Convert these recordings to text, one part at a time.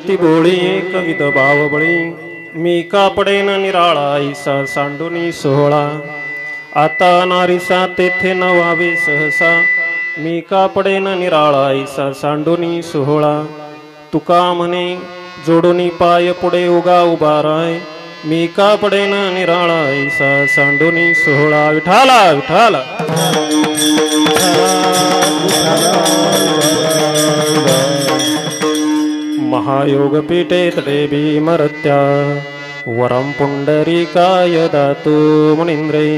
भक्ती भोळी एकविध भावबळी मी का पडेन निराळा ऐसा सांडुनी सोहळा आता नारीसा तेथे नवावे सहसा मी का पडेन निराळा ऐसा सांडुनी सोहळा तुका म्हणे जोडुनी पाय पुढे उगा उभा राय मी का पडेन निराळा ऐसा सांडुनी सोहळा विठाला विठाला महायोग पीठे तटे भीमरत्या वरं पुंडरीकाय दातु मुनीन्द्रै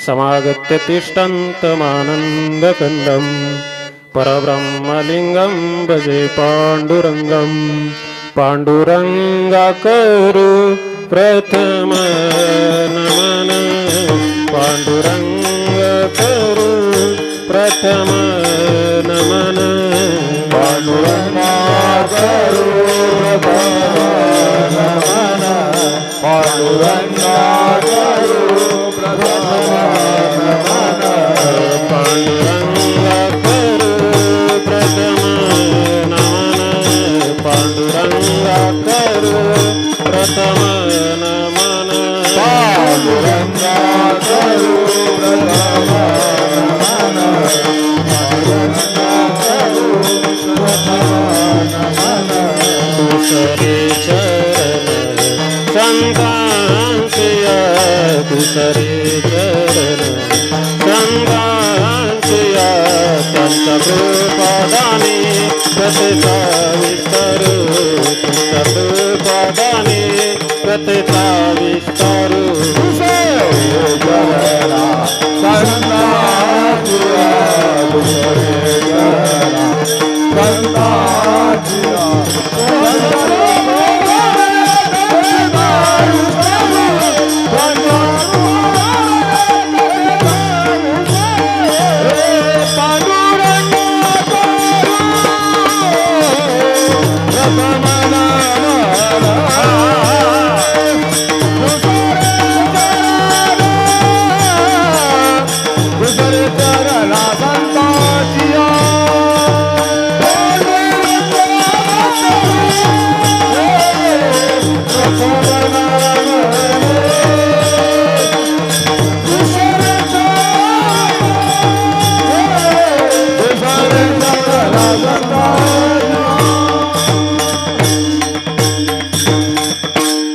समागत्य तिष्ठन्तमानन्दकन्दं परब्रह्मलिङ्गं भजे पाण्डुरङ्गं पाण्डुरङ्गाकरु प्रथम नमन पाण्डुरङ्गाकरु प्रथम नमन पांडुरंगाकरु प्रथम नमन पांडुरंगाकरु प्रथम नमन पांडुरंगाकरु प्रथम नमन पांडुरंगाकरु प्रथम नमन पांडुरंगाकरु प्रथम नमन दुसरे चरण संतांसिया दुसरे चरण संतांसिया त्यांच्या कृपादाने कथेचा विस्तार तुमच्या कृपादाने कथेचा विस्तार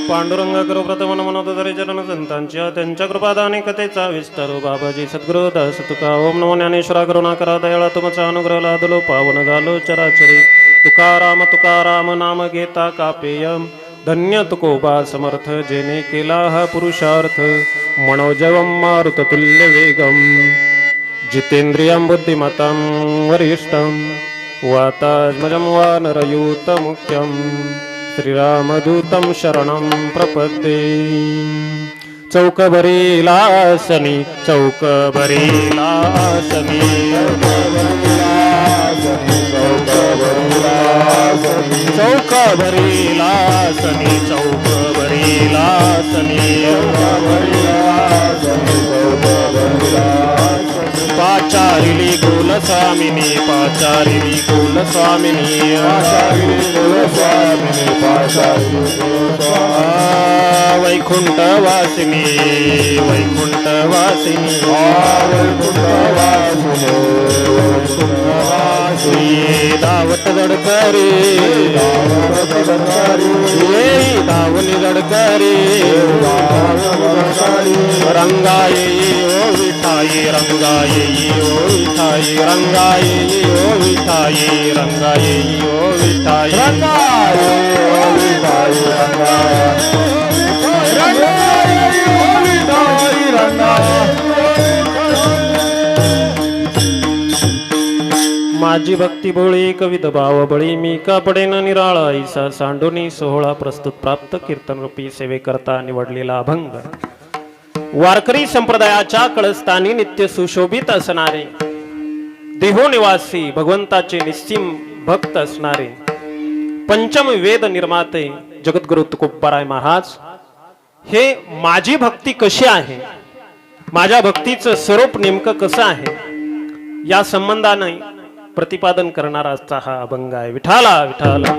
पांडुरंगाकरो प्रथम मनोदरे चरण संतांच्या त्यांच्या कृपादाने कथेचा विस्तार बाबाजी सद्गुरु दास तुका ओम नमो ज्ञानेश्वरा करुणा करा दयाळा तुमचा अनुग्रह लादलो पावन झालो चराचरी तुकाराम नाम घेता कापेयम धन्य तुकोबा समर्थ जेने केला हा पुरुषार्थ मनोजवम मारुत तुल्य वेगम जितेंद्रियं बुद्धिमतं वरिष्ठं वातात्मजं वानरयूत मुख्यं श्रीरामदूतं शरणं प्रपद्ये चौकबरीलासनी चौकबरीलासनी चौकबरीलासनी चौकबरीलासनी पाचारिली कुलस्वामिनी पाचारिली कुलस्वामिनी वैकुंठवासिनी वैकुंठवासिनी दावत दडकरी दावनी दडकरी रंगाई ओ विठाई रंगाई ओ विठाई रंगाई ओ विठाई रंगाई ओ विठाई रंगाई ओ विठाई रंगाई ओ विठाई रंगाई माझी भक्ती भोळी कवित भाव बळी मी का पडेन निराळा ऐसा सांडोनी सोहळा प्रस्तुत प्राप्त कीर्तन रूपी सेवेकरता निवडलेला अभंग वारकरी संप्रदायाच्या कळस्थानी नित्य सुशोभित असणारे देहोनिवासी भगवंताचे निस्सीम भक्त असणारे पंचम वेद निर्माते जगद्गुरु तुकोबाराय महाराज हे माझी भक्ती कशी आहे, माझ्या भक्तीचं स्वरूप नेमकं कसं आहे या संबंधाने प्रतिपादन करणारा हा अभंग आहे. विठाला विठाला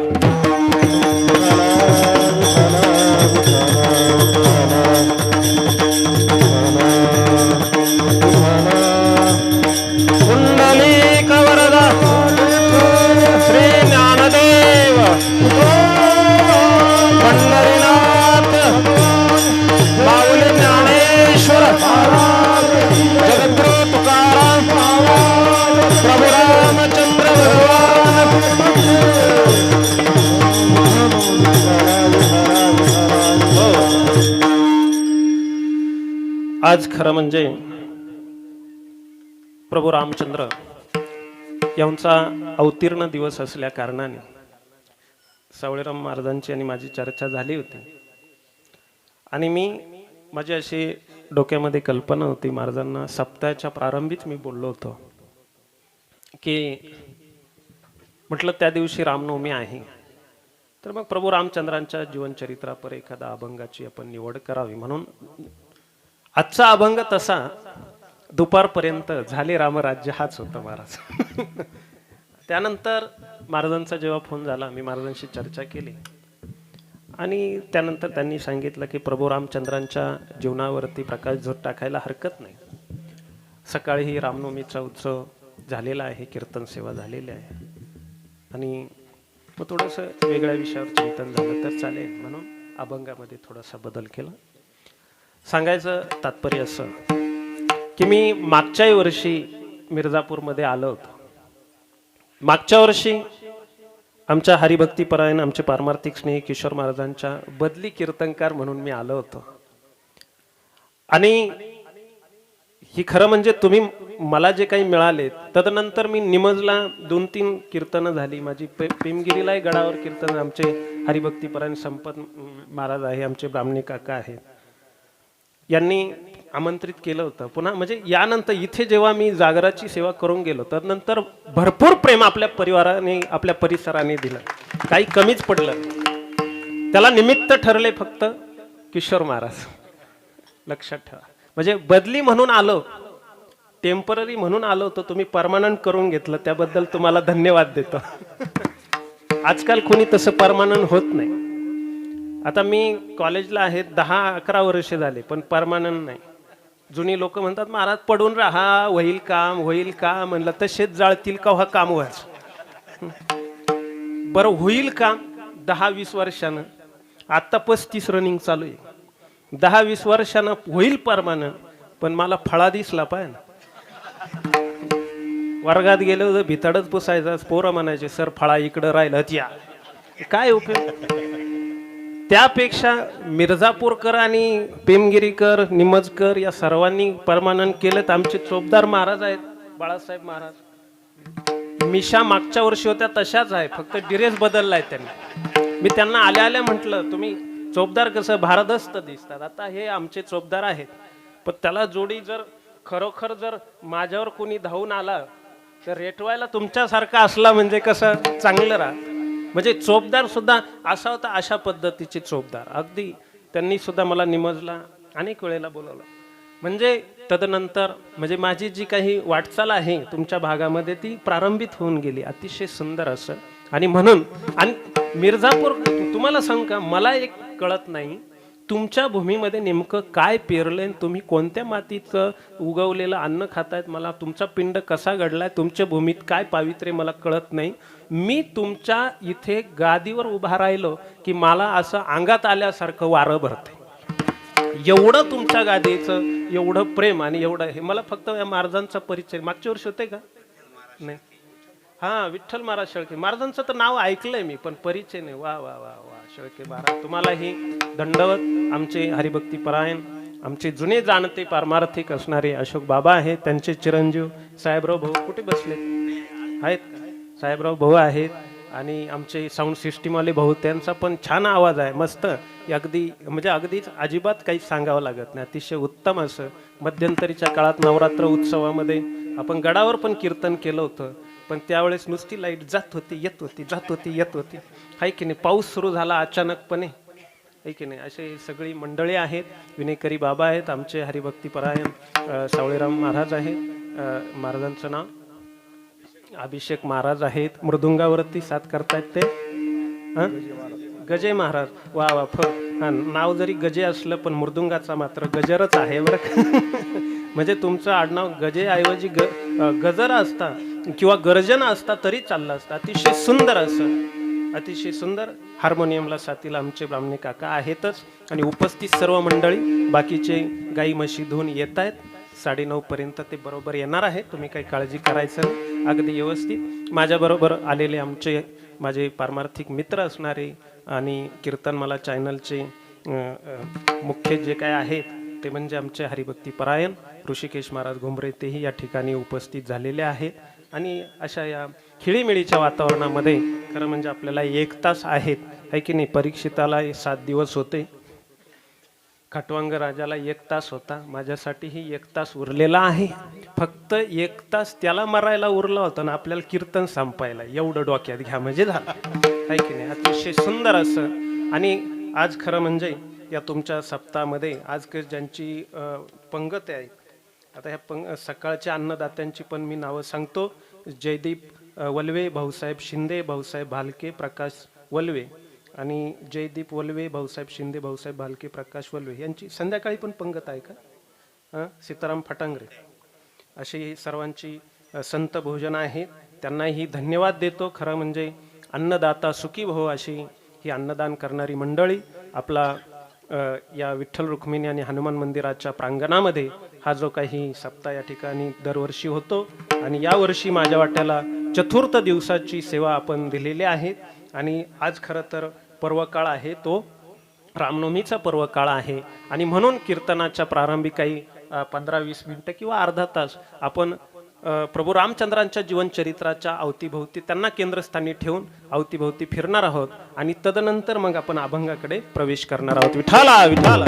कुंडलिक वरदा श्री ज्ञानदेव पंढरीनाथ माऊली ज्ञानेश्वर जगद्गुरु तुकाराम प्रभु रामचंद्र भगवान आज खरं म्हणजे प्रभू रामचंद्र यांचा अवतीर्ण दिवस असल्या कारणाने सावळेराम महाराजांची आणि माझी चर्चा झाली होती आणि माझी अशी डोक्यामध्ये कल्पना होती महाराजांना सप्ताहाच्या प्रारंभीच मी बोललो होतो की म्हटलं त्या दिवशी रामनवमी आहे तर मग प्रभू रामचंद्रांच्या जीवनचरित्रापर एखादा अभंगाची आपण निवड करावी म्हणून आजचा अभंग तसा दुपारपर्यंत झाले रामराज्य हाच होता महाराज. त्यानंतर महाराजांचा जेव्हा फोन झाला मी महाराजांशी चर्चा केली आणि त्यानंतर त्यांनी सांगितलं की प्रभू रामचंद्रांच्या जीवनावरती प्रकाशझोत टाकायला हरकत नाही. सकाळी रामनवमीचा उत्सव झालेला आहे, कीर्तन सेवा झालेली आहे आणि मग थोडंसं वेगळ्या विषयावर चिंतन झालं तर चालेल म्हणून अभंगामध्ये थोडासा बदल केला. सांगायचं तात्पर्य असं की मी मागच्याही वर्षी मिर्झापूरमध्ये आलो होतो. मागच्या वर्षी आमच्या हरिभक्तीपरायण आमचे पारमार्थिक स्नेही किशोर महाराजांच्या बदली कीर्तनकार म्हणून मी आलो होतो आणि ही खरं म्हणजे तुम्ही मला जे काही मिळाले तदनंतर मी निमजला 2-3 कीर्तनं झाली माझी. पेमगिरीलाही गडावर कीर्तन आमचे हरिभक्तीपरायण संपत महाराज आहे, आमचे ब्राह्मणी काका आहेत, यांनी आमंत्रित केलं होतं. पुन्हा म्हणजे यानंतर इथे जेव्हा मी जागराची सेवा करून गेलो तर नंतर भरपूर प्रेम आपल्या परिवाराने आपल्या परिसराने दिलं, काही कमीच पडलं. त्याला निमित्त ठरले फक्त किशोर महाराज. लक्षात ठेवा. म्हणजे बदली म्हणून आलो, टेम्पररी म्हणून आलो होतो, तुम्ही परमानंट करून घेतलं त्याबद्दल तुम्हाला धन्यवाद देतो. आजकाल कोणी तसं परमानंट होत नाही. आता मी कॉलेजला आहे 10-11 वर्ष झाले पण परमानंट नाही. जुनी लोक म्हणतात महाराज पडून राहा होईल काम म्हणलं तर शेत जाळतील का हा काम व्हायचं. बरं होईल काम 10-20 वर्षानं, आता 35 रनिंग चालू आहे. 10-20 वर्षानं होईल परमानंट पण मला फळा दिसला पाहिजे ना. वर्गात गेलो तर भितडच पुसायचा, पोरं म्हणायचे सर फळा इकडं राहिलं त्या काय उपयोग. त्यापेक्षा मिर्झापूरकर आणि पेमगिरीकर निमजकर या सर्वांनी परमानंट केलं तर आमचे चोपदार महाराज आहेत बाळासाहेब महाराज. मिशा मागच्या वर्षी होत्या तशाच आहे, फक्त ड्रेस बदललाय त्यांनी. मी त्यांना आल्या म्हटलं तुम्ही चोपदार कसं भारदस्त दिसतात, आता हे आमचे चोपदार आहेत पण त्याला जोडी जर खरोखर जर माझ्यावर कोणी धावून आला तर रेटवायला तुमच्यासारखा असला म्हणजे कसं चांगलं राहत. म्हणजे चोपदार सुद्धा असा होता, अशा पद्धतीचे चोपदार. अगदी त्यांनी सुद्धा मला निमजला अनेक वेळेला बोलवलं. म्हणजे तदनंतर म्हणजे माझी जी काही वाटचाल आहे तुमच्या भागामध्ये ती प्रारंभित होऊन गेली अतिशय सुंदर असं. आणि म्हणून आणि मिर्झापूर तुम्हाला सांग का मला एक कळत नाही तुमच्या भूमीमध्ये नेमकं काय पेरलंय, तुम्ही कोणत्या मातीचं उगवलेलं अन्न खातायत, मला तुमचा पिंड कसा घडलाय, तुमच्या भूमीत काय पावित्र्य मला कळत नाही. मी तुमच्या इथे गादीवर उभा राहिलो की मला असं अंगात आल्यासारखं वारं भरते. एवढं तुमच्या गादीचं एवढं प्रेम आणि एवढं हे मला फक्त या महाराजांचा परिचय मागच्या वर्षी होते का नाही. हा विठ्ठल महाराज शेळके महाराजांचं तर नाव ऐकलंय मी पण परिचय नाही. वा वा वा वा शेळके महाराज तुम्हालाही दंडवत. आमचे हरिभक्ती परायण आमचे जुने जाणते पारमार्थिक असणारे अशोक बाबा आहेत, त्यांचे चिरंजीव साहेबराव भाऊ कुठे बसले आहेत, साहेबराव भाऊ आहेत आणि आमचे साऊंड सिस्टीमवाले भाऊ त्यांचा पण छान आवाज आहे मस्त. अगदी म्हणजे अगदीच अजिबात काही सांगावं लागत नाही, अतिशय उत्तम असं. मध्यंतरीच्या काळात नवरात्र उत्सवामध्ये आपण गडावर पण कीर्तन केलं होतं पण त्यावेळेस नुसती लाईट जात होती येत होती जात होती येत होती आहे की नाही. पाऊस सुरू झाला अचानकपणे आहे की नाही. असे सगळी मंडळी आहेत. विनेकरी बाबा आहेत, आमचे हरिभक्ती परायण सावळेराम महाराज आहेत, महाराजांचं नाव अभिषेक महाराज आहेत, मृदुंगावरती साथ करतायत ते गजे महाराज वा वा हा नाव जरी गजे असलं पण मृदुंगाचा मात्र गजरच आहे बरं का. म्हणजे तुमचं आडनाव गजेऐवजी गजर असता किंवा गर्जना असता तरी चाललं असतं. अतिशय सुंदर असं, अतिशय सुंदर. हार्मोनियमला साथीला आमचे ब्राह्मणे काका आहेतच आणि उपस्थित सर्व मंडळी बाकीचे गाई म्हशी धुवून येत आहेत. 9:30 पर्यंत ते बरोबर येणार आहे, तुम्ही काही काळजी करायचं नाही, अगदी व्यवस्थित. माझ्याबरोबर आलेले आमचे माझे पारमार्थिक मित्र असणारे आणि कीर्तनमाला चॅनलचे मुख्य जे काय आहेत ते म्हणजे आमचे हरिभक्ती परायण ऋषिकेश महाराज घुमरे, तेही या ठिकाणी उपस्थित झालेले आहेत. आणि अशा या खिळीमिळीच्या वातावरणामध्ये खरं म्हणजे आपल्याला 1 तास आहेत आहे की नाही. परीक्षिताला 7 दिवस होते, खटवांग राजाला 1 तास होता, माझ्यासाठीही 1 तास उरलेला आहे. फक्त 1 तास त्याला मरायला उरला होता ना आपल्याला कीर्तन संपायला, एवढं डोक्यात घ्या म्हणजे झालं आहे की नाही. अतिशय सुंदर असं. आणि आज खरं म्हणजे या तुमच्या सप्ताहामध्ये आज ज्यांची पंगत आहे, आता ह्या सकाळच्या अन्नदात्यांची पण मी नावं सांगतो. जयदीप वल्वे, भाऊसाहेब शिंदे, भाऊसाहेब भालके, प्रकाश वल्वे आणि जयदीप वल्वे, भाऊसाहेब शिंदे, भाऊसाहेब भालके, प्रकाश वल्वे यांची संध्याकाळी पण पंगत आहे का. सीताराम फटांगरे अशी सर्वांची संत भोजन आहे, त्यांनाही धन्यवाद देतो. खरं म्हणजे अन्नदाता सुखी भव अशी ही अन्नदान करणारी मंडळी आपला या विठ्ठल रुक्मिणी आणि हनुमान मंदिराच्या प्रांगणामध्ये हा जो काही सप्ताह या ठिकाणी दरवर्षी होतो आणि यावर्षी माझ्या वाट्याला 4th दिवसाची सेवा आपण दिलेली आहे. आणि आज खरं तर पर्वकाळ आहे, तो रामनवमीचा पर्वकाळ आहे आणि म्हणून कीर्तनाच्या प्रारंभी काही 15-20 मिनिटं किंवा अर्धा तास आपण प्रभू रामचंद्रांच्या जीवनचरित्राच्या अवतीभोवती त्यांना केंद्रस्थानी ठेवून अवतीभोवती फिरणार आहोत आणि तदनंतर मग आपण अभंगाकडे प्रवेश करणार आहोत. विठाला विठाला.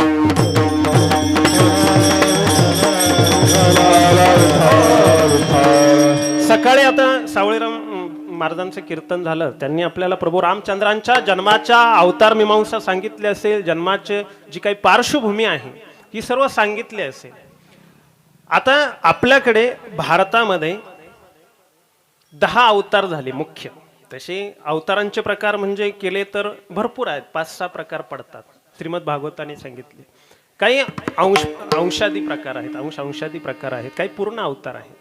सकाळी आता सावळेराम महाराजांचं कीर्तन झालं, त्यांनी आपल्याला प्रभू रामचंद्रांच्या जन्माच्या अवतार मीमांसा सांगितली असेल, जन्माचे जी काही पार्श्वभूमी आहे ही सर्व सांगितली असेल. आता आपल्याकडे भारतामध्ये 10 अवतार झाले मुख्य. तसे अवतारांचे प्रकार म्हणजे केले तर भरपूर आहेत, 5-6 प्रकार पडतात, श्रीमद भागवताने सांगितले. काही अंशादी प्रकार आहेत, अंशादी प्रकार आहेत, काही पूर्ण अवतार आहेत.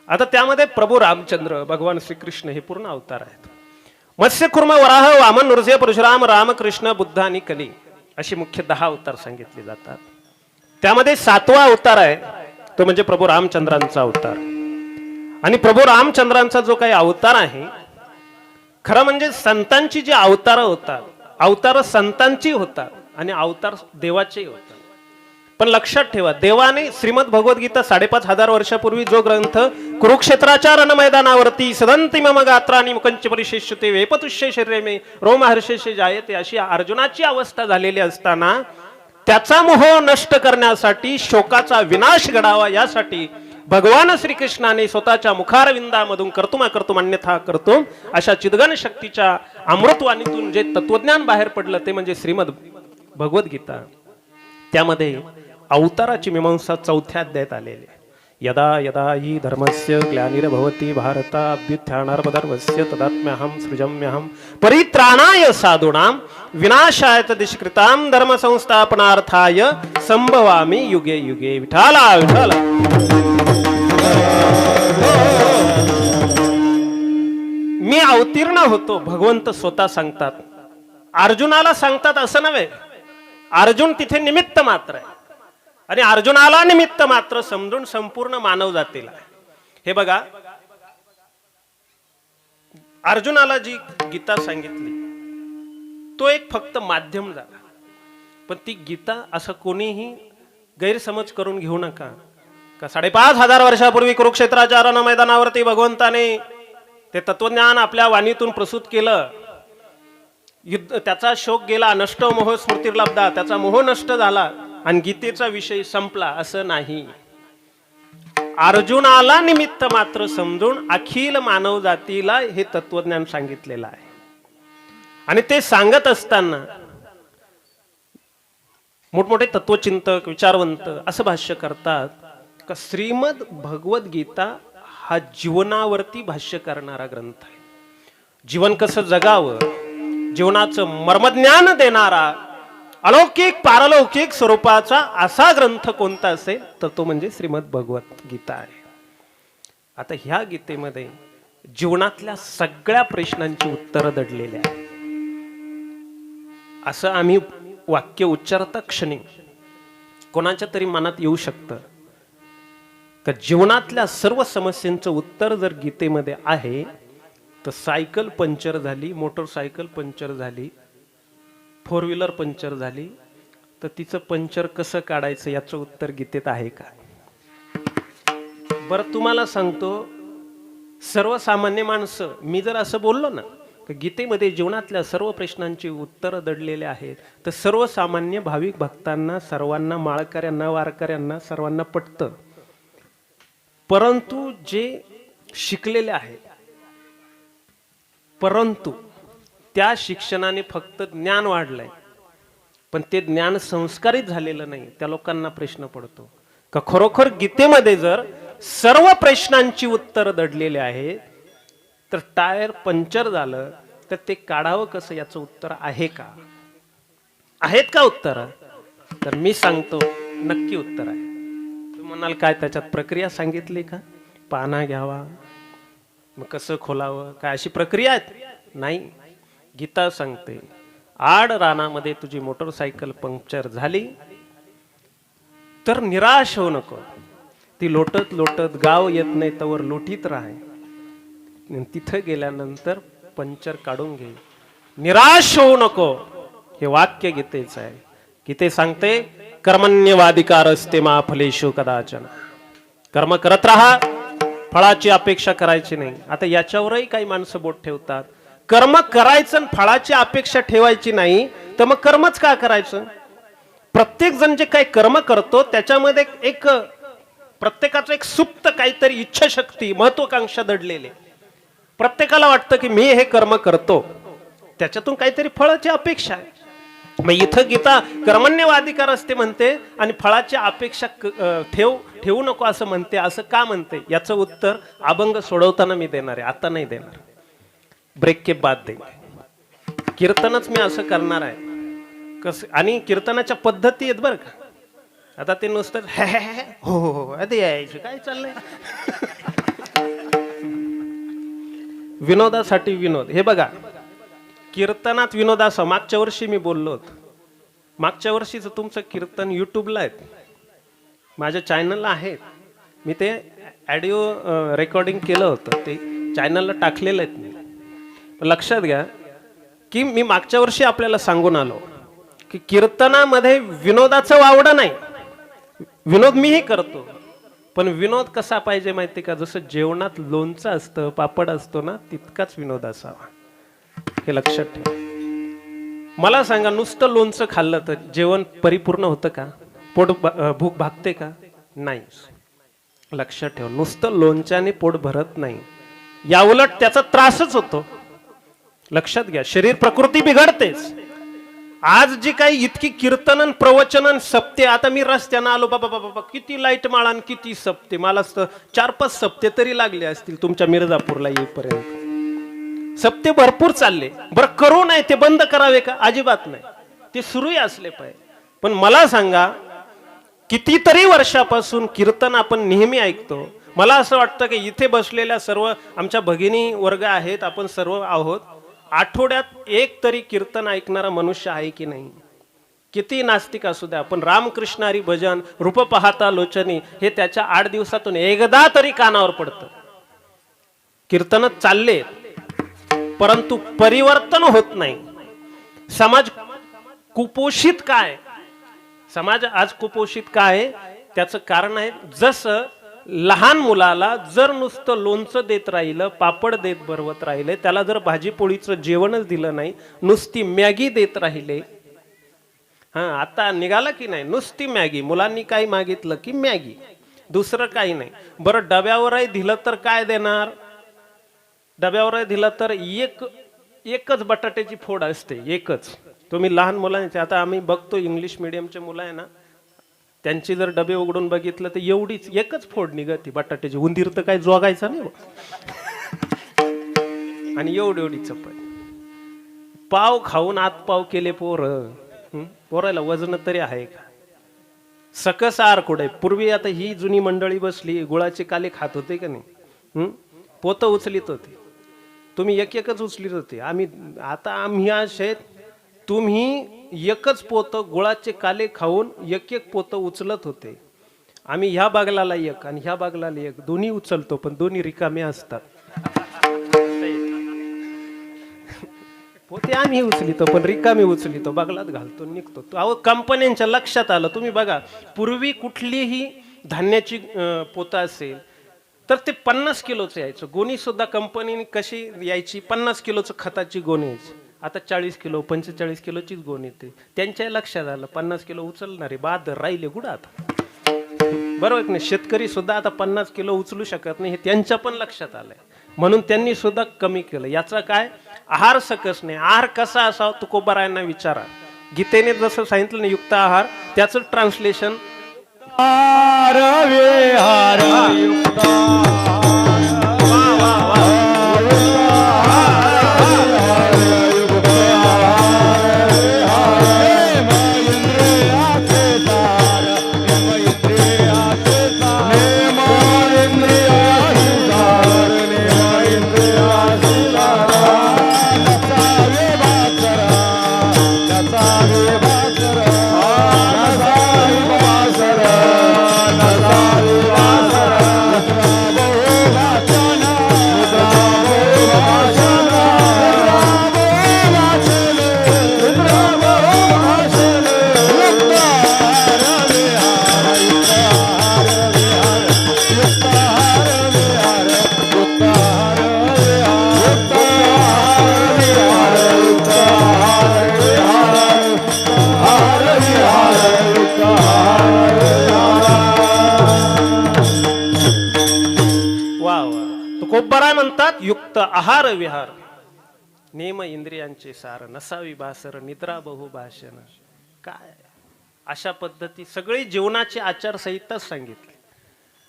आता त्यामध्ये प्रभू रामचंद्र भगवान श्रीकृष्ण हे पूर्ण अवतार आहेत. मत्स्य कुर्म वराह वामन नृसिंह परशुराम रामकृष्ण बुद्ध आणि कली अशी मुख्य 10 अवतार सांगितले जातात. त्यामध्ये 7वा अवतार आहे तो म्हणजे प्रभू रामचंद्रांचा अवतार. आणि प्रभू रामचंद्रांचा जो काही अवतार आहे खरं म्हणजे संतांची जी अवतार होतात, अवतार संतांची होतात आणि अवतार देवाचे होतात. पण लक्षात ठेवा, देवाने श्रीमद भगवद्गीता 5,500 वर्षापूर्वी जो ग्रंथ कुरुक्षेत्राच्या रणमैदानावरती सदंती मम गात्रानी मुकंच परिशेष्यते वेपतुष्य शरीरे मे रोमहर्षेशे जायते अशी अर्जुनाची अवस्था झालेली असताना त्याचा मोह नष्ट करण्यासाठी, शोकाचा विनाश घडावा यासाठी भगवान श्रीकृष्णाने स्वतःच्या मुखारविंदामधून कर्तुम अकर्तुम अन्यथा कर्तुम अशा चिदगन शक्तीच्या अमृतवाणीतून जे तत्वज्ञान बाहेर पडलं ते म्हणजे श्रीमद भगवद्गीता. त्यामध्ये अवताराची मीमांसा 4थ्या अध्यायात आलेली. यदा यदा हि धर्मस्य ग्लानिर्भवति भारत अभ्युत्थानार्धधर्मस्य तदात्म्यहं सृजम्यहं परित्राणाय साधूनां विनाशाय च दुष्कृतां धर्म संस्थापनार्थाय संभवामि युगे युगे. विठाला विठाला. मी अवतीर्ण होतो, भगवंत स्वतः सांगतात. अर्जुनाला सांगतात असं नव्हे, अर्जुन तिथे निमित्त मात्र आहे आणि अर्जुनाला निमित्त मात्र समजून संपूर्ण मानव जातीला. हे बघा, अर्जुनाला जी गीता सांगितली तो एक फक्त माध्यम झाला, पण ती गीता असं कोणीही गैरसमज करून घेऊ नका का 5,500 वर्षापूर्वी कुरुक्षेत्राच्या रण मैदानावरती भगवंताने ते तत्वज्ञान आपल्या वाणीतून प्रसूत केलं. युद्ध त्याचा शोक गेला, नष्ट मोह स्मृतिर्लब्धा, त्याचा मोह नष्ट झाला आणि गीतेचा विषय संपला असं नाही. अर्जुनाला निमित्त मात्र समजून अखिल मानव जातीला हे तत्वज्ञान सांगितलेलं आहे. आणि ते सांगत असताना मोठमोठे तत्वचिंतक विचारवंत असं भाष्य करतात का श्रीमद भगवद्गीता हा जीवनावरती भाष्य करणारा ग्रंथ आहे. जीवन कसं जगावं, जीवनाचं मर्मज्ञान देणारा अलौकिक पारलौकिक स्वरूपाचा असा ग्रंथ कोणता असेल तर तो म्हणजे श्रीमद भगवत गीता आहे. आता ह्या गीतेमध्ये जीवनातल्या सगळ्या प्रश्नांची उत्तरं दडलेली आहेत. असं आम्ही वाक्य उच्चारता क्षणी कोणाच्या तरी मनात येऊ शकतं का जीवनातल्या सर्व समस्यांचं उत्तर जर गीतेमध्ये आहे तर सायकल पंक्चर झाली, मोटरसायकल पंक्चर झाली, 4 व्हीलर पंक्चर झाली तर तिचं पंक्चर कसं काढायचं याचं उत्तर गीतेत आहे का? बरं तुम्हाला सांगतो, सर्वसामान्य माणसं, मी जर असं बोललो ना की गीतेमध्ये जीवनातल्या सर्व प्रश्नांची उत्तरं दडलेले आहेत तर सर्वसामान्य भाविक भक्तांना, सर्वांना, माळकऱ्यांना, वारकऱ्यांना, सर्वांना पटतं. परंतु जे शिकलेले आहेत, परंतु त्या शिक्षणाने फक्त ज्ञान वाढलंय पण ते ज्ञान संस्कारित झालेलं नाही, त्या लोकांना प्रश्न पडतो का खरोखर गीतेमध्ये जर सर्व प्रश्नांची उत्तर दडलेली आहेत तर टायर पंक्चर झालं तर ते काढावं कसं याचं उत्तर आहे का? आहेत का उत्तर? तर मी सांगतो नक्की उत्तर आहे. तुम्ही म्हणाल काय त्याच्यात प्रक्रिया सांगितली का? पाना घ्यावा, मग कसं खोलावं, काय अशी प्रक्रिया आहे? नाही. गीता सांगते आड रानामध्ये तुझी मोटरसायकल पंक्चर झाली तर निराश होऊ नको. ती लोटत लोटत गाव येत नाही तवर लोटीत राहाय, तिथं गेल्यानंतर पंक्चर काढून घे, निराश होऊ नको. हे वाक्य गीतेचं आहे. गीते सांगते कर्मण्यवाधिकार असते मा फलेषु कदाचन. कर्म करत राहा, फळाची अपेक्षा करायची नाही. आता याच्यावरही काही माणसं बोट ठेवतात, कर्म करायचं आणि फळाची अपेक्षा ठेवायची नाही तर मग कर्मच का करायचं? प्रत्येक जण जे काही कर्म करतो त्याच्यामध्ये एक प्रत्येकाचं एक सुप्त काहीतरी इच्छाशक्ती, महत्वाकांक्षा दडलेले. प्रत्येकाला वाटतं की मी हे कर्म करतो त्याच्यातून काहीतरी फळाची अपेक्षा आहे. मग इथं गीता कर्मण्यवाधिकार असते म्हणते आणि फळाची अपेक्षा ठेवू नको असं म्हणते. असं का म्हणते याचं उत्तर अभंग सोडवताना मी देणार आहे, आता नाही देणार. ब्रेक के बाद देंगे. कीर्तनच मी असं करणार आहे कसं, आणि कीर्तनाच्या पद्धती आहेत बरं का. आता ते नुसतं हो हो हो अरे यायचं काय चाललंय विनोदासाठी विनोद. हे बघा कीर्तनात विनोद असं मागच्या वर्षी मी बोललो होतो. मागच्या वर्षीचं तुमचं कीर्तन युट्यूबला आहेत, माझ्या चॅनलला आहेत. मी ते ऑडिओ रेकॉर्डिंग केलं होतं, ते चॅनलला टाकलेलं आहेत. मी लक्षात घ्या की मी मागच्या वर्षी आपल्याला सांगून आलो की कीर्तनामध्ये विनोदाचं वावडं नाही. विनोद मीही करतो पण विनोद कसा पाहिजे माहिती का? जसं जेवणात लोणचं असतं, पापड असतो ना, तितकाच विनोद असावा. हे लक्षात ठेवा. मला सांगा नुसतं लोणचं खाल्लं तर जेवण परिपूर्ण होतं का? भूक भागते का? नाही. लक्षात ठेवा, नुसतं लोणच्याने पोट भरत नाही, याउलट त्याचा त्रासच होतो. लक्षात घ्या, शरीर प्रकृती बिघडतेच. आज जी काही इतकी कीर्तन प्रवचन सप्ते, आता मी रस्त्यानं आलो, बाबा बाबा किती लाईट माळा किती सप्ते, मला 4-5 सप्ते तरी लागले असतील तुमच्या मिर्जापूरला येईपर्यंत. सप्ते भरपूर चालले. बरं करू नये ते बंद करावे का? अजिबात नाही, ते सुरूही असले पाहिजे. पण मला सांगा कितीतरी वर्षापासून कीर्तन आपण नेहमी ऐकतो. मला असं वाटतं की इथे बसलेल्या सर्व आमच्या भगिनी वर्ग आहेत, आपण सर्व आहोत, आठवड्यात एक तरी कीर्तन ऐकणारा मनुष्य आहे की नाही? किती नास्तिक असू द्या, पण रामकृष्ण हरी भजन, रूप पाहता लोचनी हे त्याच्या 8 दिवसातून एकदा तरी कानावर पडतं. कीर्तन चालले परंतु परिवर्तन होत नाही. समाज कुपोषित काय? समाज आज कुपोषित काय? त्याचं कारण आहे, जसं लहान मुलाला जर नुसतं लोणचं देत राहिलं, पापड देत बरवत राहिले, त्याला जर भाजीपोळीचं जेवणच दिलं नाही, नुसती मॅगी देत राहिले. आता निघाला की नाही नुसती मॅगी. मुलांनी काही मागितलं की मॅगी, दुसरं काही नाही. बरं डब्यावरही दिलं तर काय देणार? डब्यावरही दिलं तर एकच बटाट्याची फोड असते, एकच. तुम्ही लहान मुलांचे, आता आम्ही बघतो इंग्लिश मिडियमचे मुलं आहे ना, त्यांची जर डबे उघडून बघितलं तर एवढीच एकच फोड निघती बटाट्याची. उंदीर तर काही जोगायचा नाही आणि एवढी चपाती. पाव खाऊन आतपाव केले पोराला वजन तरी आहे का? सकस आहार कुठे? पूर्वी आता ही जुनी मंडळी बसली गुळाचे काले खात होते का नाही? पोतं उचलीत होते, तुम्ही एक एकच उचलीत होते. आम्ही असे, तुम्ही एकच पोतं गुळाचे काले खाऊन एक एक पोतं उचलत होते. आम्ही ह्या बागलाला एक आणि ह्या बागलाला एक दोन्ही उचलतो, पण दोन्ही रिकामे असतात. पोते आम्ही उचलितो पण रिकामी उचलितो, बागलात घालतो निघतो. अहो कंपन्यांच्या लक्षात आलं. तुम्ही बघा, पूर्वी कुठलीही धान्याची पोतं असेल तर ते 50 किलोचं यायचं. गोणी सुद्धा कंपनीने कशी यायची? 50 किलोचं खताची गोणी यायची. आता 40 किलो 45 किलोचीच गोणी येते. त्यांच्या लक्षात आलं 50 किलो उचलणारे बाद राहिले कुठं आता. बरोबर नाही? शेतकरी सुद्धा आता 50 किलो उचलू शकत नाही, हे त्यांच्या पण लक्षात आलंय. म्हणून त्यांनी सुद्धा कमी केलं. याचा काय? आहार सकस नाही. आहार कसा असावा तुकोबारायांना विचारा. गीतेने जसं सांगितलं ना युक्त आहार, त्याचं ट्रान्सलेशन आहार विहार युक्त तुकोबाराय म्हणतात युक्त आहार विहार नेम इंद्रियांचे सार नसावी बासर निद्रा बहु भाषण. काय अशा पद्धती सगळी जीवनाची आचारसंहिताच सांगितली.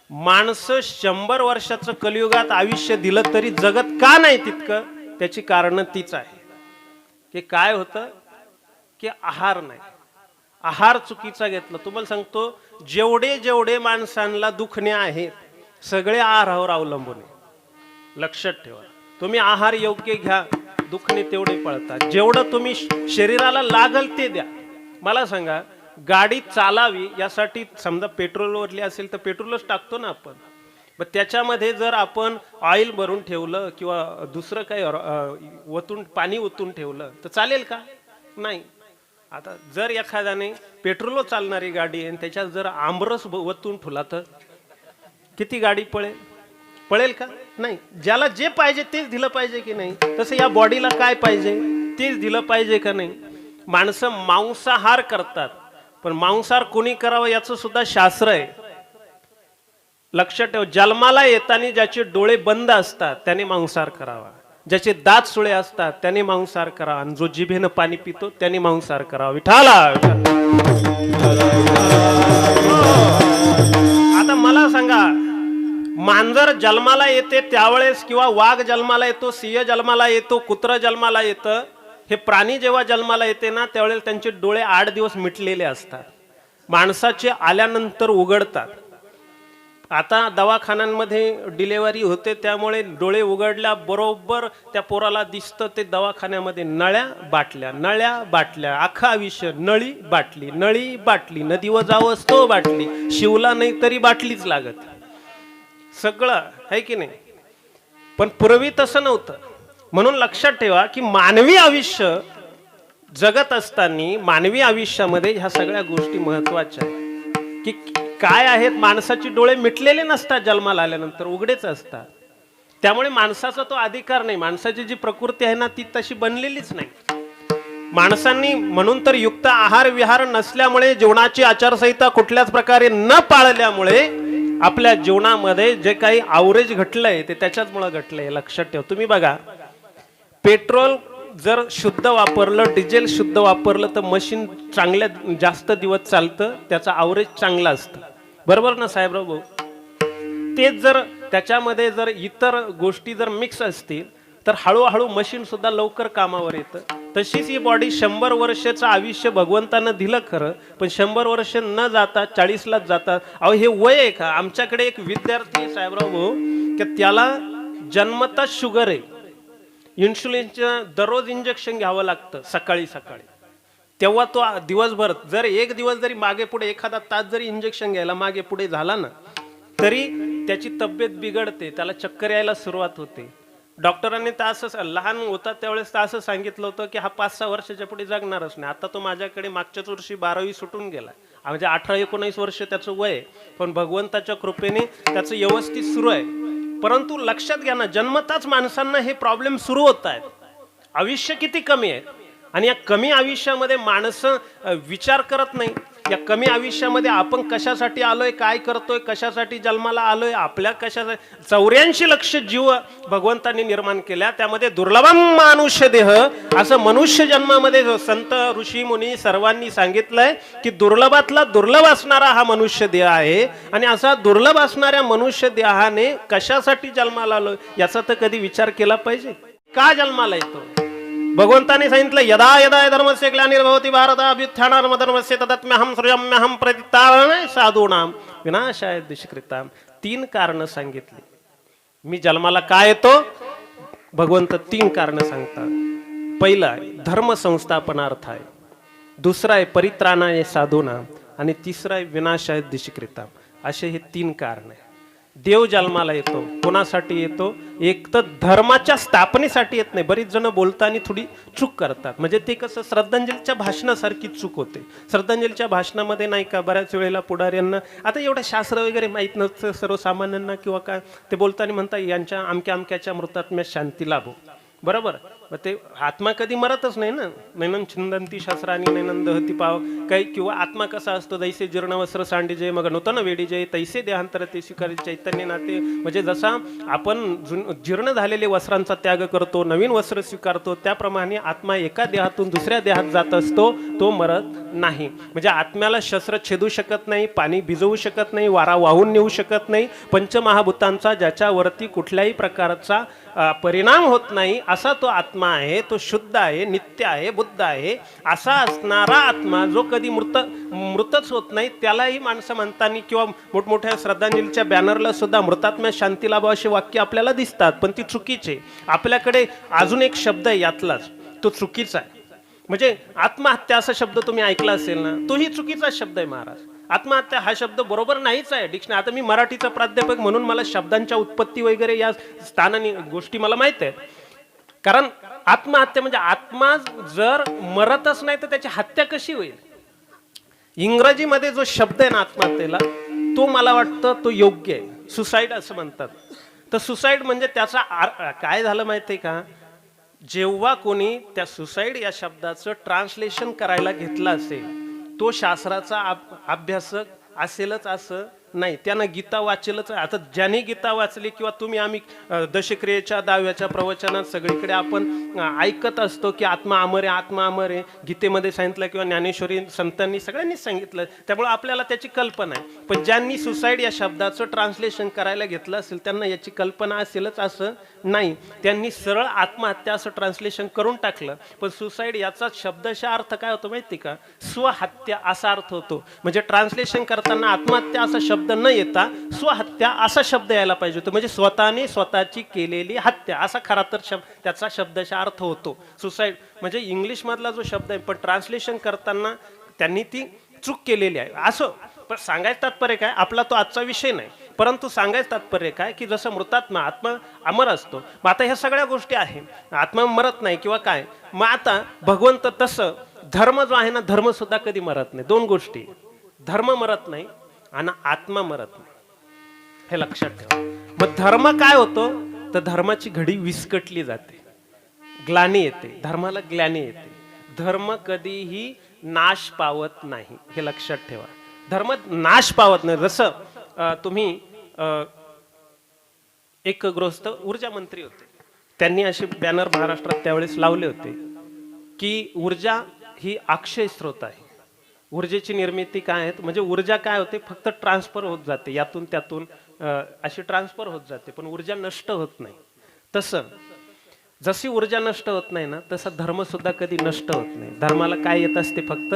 माणसं 100 वर्षाचं कलियुगात आयुष्य दिलं तरी जगत का नाही तितकं? त्याची कारण तीच आहे की काय होतं की आहार नाही. आहार चुकीचा घेतला. तुम्हाला सांगतो, जेवढे जेवढे माणसांना दुखणे आहेत सगळे आहारावर अवलंबून आहे. लक्षात ठेवा, तुम्ही आहार योग्य घ्या, दुखणे तेवढे पळतात. जेवढं तुम्ही शरीराला लागल ते द्या. मला सांगा, गाडी चालावी यासाठी समजा पेट्रोलवरली असेल तर पेट्रोलच टाकतो ना आपण. मग त्याच्यामध्ये जर आपण ऑइल भरून ठेवलं किंवा दुसरं काही ओतून पाणी ओतून ठेवलं तर चालेल का? नाही. आता जर एखाद्याने पेट्रोलवर चालणारी गाडी आहे त्याच्यात जर आमरस ओतून ठेवला तर किती गाडी पळेल? पळेल का? नाही. ज्याला जे पाहिजे तेच दिलं पाहिजे की नाही? तसं या बॉडीला काय पाहिजे तेच दिलं पाहिजे का नाही? माणसं मांसाहार करतात, पण मांसाहार कोणी करावं याचं सुद्धा शास्त्र आहे. लक्षात ठेव, जन्माला येताना ज्याचे डोळे बंद असतात त्याने मांसाहार करावा, ज्याचे दात सुळे असतात त्याने मांसाहार करावा, आणि जो जिभेनं पाणी पितो त्याने मांसाहार करावा. विठाला. आता मला सांगा, मांजर जन्माला येते त्यावेळेस किंवा वाघ जन्माला येतो, सिंह जन्माला येतो, कुत्र जन्माला येतं, हे प्राणी जेव्हा जन्माला येते ना त्यावेळेस त्यांचे डोळे 8 दिवस मिटलेले असतात. माणसाचे आल्यानंतर उघडतात. आता दवाखान्यांमध्ये डिलेवरी होते त्यामुळे डोळे उघडल्या बरोबर त्या पोराला दिसतं ते दवाखान्यामध्ये नळ्या बाटल्या, नळ्या बाटल्या, अख्खा आयुष्य नळी बाटली, नळी बाटली, नदीवर जावंच तो बाटली, शिवला नाही तरी बाटलीच लागत. सगळं आहे की नाही? पण पूर्वी तसं नव्हतं. म्हणून लक्षात ठेवा की मानवी आयुष्य जगत असताना मानवी आयुष्यामध्ये ह्या सगळ्या गोष्टी महत्वाच्या आहेत. की काय आहेत? माणसाचे डोळे मिटलेले नसतात, जन्माला आल्यानंतर उघडेच असतात. त्यामुळे माणसाचा तो अधिकार नाही. माणसाची जी प्रकृती आहे ना ती तशी बनलेलीच नाही. माणसांनी म्हणून तर युक्त आहार विहार नसल्यामुळे, जीवनाची आचारसंहिता कुठल्याच प्रकारे न पाळल्यामुळे आपल्या जीवनामध्ये जे काही आवरेज घटलंय ते त्याच्याचमुळे घटलंय. लक्षात ठेव. तुम्ही बघा, पेट्रोल जर शुद्ध वापरलं, डिझेल शुद्ध वापरलं तर मशीन चांगल्या जास्त दिवस चालतं, त्याचा आवरेज चांगला असतं. बरोबर ना साहेबराव भाऊ? तेच जर त्याच्यामध्ये जर इतर गोष्टी जर मिक्स असतील तर हळूहळू मशीन सुद्धा लवकर कामावर येतं. तशीच ही बॉडी 100 वर्षाचं आयुष्य भगवंतानं दिलं खरं, पण 100 वर्ष न जाता 40लाच जातात. अहो हे वय आहे का? आमच्याकडे एक विद्यार्थी आहे साहेबराव भाऊ, की त्याला जन्मता शुगर आहे. इन्शुलिनचं दररोज इंजेक्शन घ्यावं लागतं सकाळी सकाळी. तेव्हा तो दिवसभर जर एक दिवस जरी मागे पुढे एखादा तास जरी इंजेक्शन घ्यायला मागे पुढे झाला ना, तरी त्याची तब्येत बिघडते, त्याला चक्कर यायला सुरुवात होते. डॉक्टरांनी तर असं लहान होता त्यावेळेस तर असं सांगितलं होतं की हा 5-6 वर्षाच्या पुढे जगणारच नाही. आता तो माझ्याकडे मागच्याच वर्षी 12वी सुटून गेला, म्हणजे 18-19 वर्ष त्याचं वय, पण भगवंताच्या कृपेने त्याचं व्यवस्थित सुरू आहे. परंतु लक्षात घ्या ना, जन्मताच माणसांना हे प्रॉब्लेम सुरू होत आहेत. आयुष्य किती कमी आहे, आणि या कमी आयुष्यामध्ये माणसं विचार करत नाही. या कमी आयुष्यामध्ये आपण कशासाठी आलोय, काय करतोय, कशासाठी जन्माला आलोय, आपल्या कशासाठी 84 लक्ष जीव भगवंतांनी निर्माण केल्या, त्यामध्ये दुर्लभम मानुष्य देह असं मनुष्य जन्मामध्ये संत ऋषी मुनी सर्वांनी सांगितलंय की दुर्लभातला दुर्लभ असणारा हा मनुष्य देह आहे. आणि असा दुर्लभ असणाऱ्या मनुष्य देहाने कशासाठी जन्माला आलोय याचा तर कधी विचार केला पाहिजे. का जन्माला येतो? भगवंताने सांगितलं यदा यदा धर्मस्य ग्लानिर्भवति भारत अभ्युत्थानाधर्मस्य तदात्म्यहं सृजाम्यहं प्रतितारणाय साधूनां विनाशाय दुष्कृतां. 3 कारणं सांगितली. मी जन्माला का येतो? भगवंत 3 कारणं सांगतात. पहिला आहे धर्म संस्थापनार्थ आहे, दुसरा आहे परित्राणाय साधूनां, आणि तिसरा आहे विनाशाय दुष्कृतां. असे हे 3 कारण आहे. देव जन्माला येतो कोणासाठी येतो? एक तर धर्माच्या स्थापनेसाठी येत नाही. बरीच जण बोलताना थोडी चूक करतात, म्हणजे ते कसं श्रद्धांजलीच्या भाषणासारखी चूक होते. श्रद्धांजलीच्या भाषणामध्ये नाही का बऱ्याच वेळेला पुढाऱ्यांना आता एवढं शास्त्र वगैरे माहीत नसतं सर्वसामान्यांना, किंवा काय ते बोलताना म्हणता यांच्या अमक्या अमक्याच्या मृतात्म्यात शांती लाभो. बरोबर, मग ते आत्मा कधी मरतच नाही ना. नैनन छिंदंती शास्त्रानी नैनन दहती पाव काही, किंवा आत्मा कसा असतो दैसे जीर्ण वस्त्र सांडी जय मग नूतन वेडी जय तैसे देहांतर ते स्वीकारी चैतन्य नाते. म्हणजे जसा आपण जीर्ण झालेले वस्त्रांचा त्याग करतो, नवीन वस्त्र स्वीकारतो, त्याप्रमाणे आत्मा एका देहातून दुसऱ्या देहात जात असतो, तो मरत नाही. म्हणजे आत्म्याला शस्त्र छेदू शकत नाही, पाणी भिजवू शकत नाही, वारा वाहून नेऊ शकत नाही. पंचमहाभूतांचा ज्याच्यावरती कुठल्याही प्रकारचा परिणाम होत नाही असा तो आत्मा आहे. तो शुद्ध आहे, नित्य आहे, बुद्ध आहे. असा असणारा आत्मा जो कधी मृतच होत नाही, त्यालाही माणसं म्हणताना किंवा मोठमोठ्या श्रद्धांजलीच्या बॅनरला सुद्धा मृतात्म्यात शांती लाभो असे वाक्य आपल्याला दिसतात, पण ती चुकीचे. आपल्याकडे अजून एक शब्द आहे यातलाच, तो चुकीचा आहे. म्हणजे आत्महत्या असा शब्द तुम्ही ऐकला असेल ना, तोही चुकीचा शब्द आहे महाराज. आत्महत्या हा शब्द बरोबर नाहीच आहे डिक्शनरी. आता मी मराठीचा प्राध्यापक म्हणून मला शब्दांच्या उत्पत्ती वगैरे या स्थानाने गोष्टी मला माहित आहेत. कारण आत्महत्या म्हणजे आत्मा जर मरतच नाही तर त्याची हत्या कशी होईल? इंग्रजीमध्ये जो शब्द आहे ना आत्महत्येला, तो मला वाटतं तो योग्य आहे. सुसाईड असं म्हणतात. तर सुसाईड म्हणजे त्याचा काय झालं माहिती आहे का? जेव्हा कोणी त्या सुसाईड या शब्दाचं ट्रान्सलेशन करायला घेतलं असेल, तो शास्त्राचा अभ्यासक असेलच असं नाही, त्यानं गीता वाचेलच. आता ज्याने गीता वाचली, किंवा तुम्ही आम्ही दशक्रियेच्या 10व्याच्या प्रवचनात सगळीकडे आपण ऐकत असतो की आत्मा अमर आहे, आत्मा अमर आहे. गीतेमध्ये सांगितलं, किंवा ज्ञानेश्वरी संतांनी सगळ्यांनीच सांगितलं, त्यामुळे आपल्याला त्याची कल्पना आहे. पण ज्यांनी सुसाईड या शब्दाचं ट्रान्सलेशन करायला घेतलं असेल त्यांना याची कल्पना असेलच असं नाही. त्यांनी सरळ आत्महत्या असं ट्रान्सलेशन करून टाकलं. पण सुसाईड याचा शब्दशः अर्थ काय होतो माहिती का? स्वहत्या असा अर्थ होतो. म्हणजे ट्रान्सलेशन करताना आत्महत्या असा शब्द न येता स्वहत्या असा शब्द यायला पाहिजे होतो. म्हणजे स्वतःने स्वतःची केलेली हत्या असा खरा तर त्याचा शब्दशः अर्थ होतो. सुसाईड म्हणजे इंग्लिश मधला जो शब्द आहे, पण ट्रान्सलेशन करताना त्यांनी ती चूक केलेली आहे. असं पण सांगायचं तात्पर्य काय, आपला तो आजचा विषय नाही, परंतु सांगायचं तात्पर्य काय की जसं मृतात्मा आत्मा अमर असतो. मग आता ह्या सगळ्या गोष्टी आहे, आत्मा मरत नाही किंवा काय. मग आता भगवंत तसं धर्म जो आहे ना, धर्म सुद्धा कधी मरत नाही. 2 गोष्टी, धर्म मरत नाही आणि आत्मा मरत नाही, हे लक्षात ठेवा. मग धर्म काय होतो? तर धर्माची घडी विस्कटली जाते, ग्लानी येते, धर्माला ग्लानी येते. धर्म कधीही नाश पावत नाही, हे लक्षात ठेवा. धर्म नाश पावत नाही. जसं तुम्ही एक गृहस्थ ऊर्जा मंत्री होते, त्यांनी असे बॅनर महाराष्ट्रात त्यावेळेस लावले होते की ऊर्जा ही अक्षय स्रोत आहे. ऊर्जेची निर्मिती काय आहे, म्हणजे ऊर्जा काय होते, फक्त ट्रान्सफर होत जाते, यातून त्यातून अशी ट्रान्सफर होत जाते, पण ऊर्जा नष्ट होत नाही. तसं जशी ऊर्जा नष्ट होत नाही ना, तसा धर्म सुद्धा कधी नष्ट होत नाही. धर्माला काय येत असते? फक्त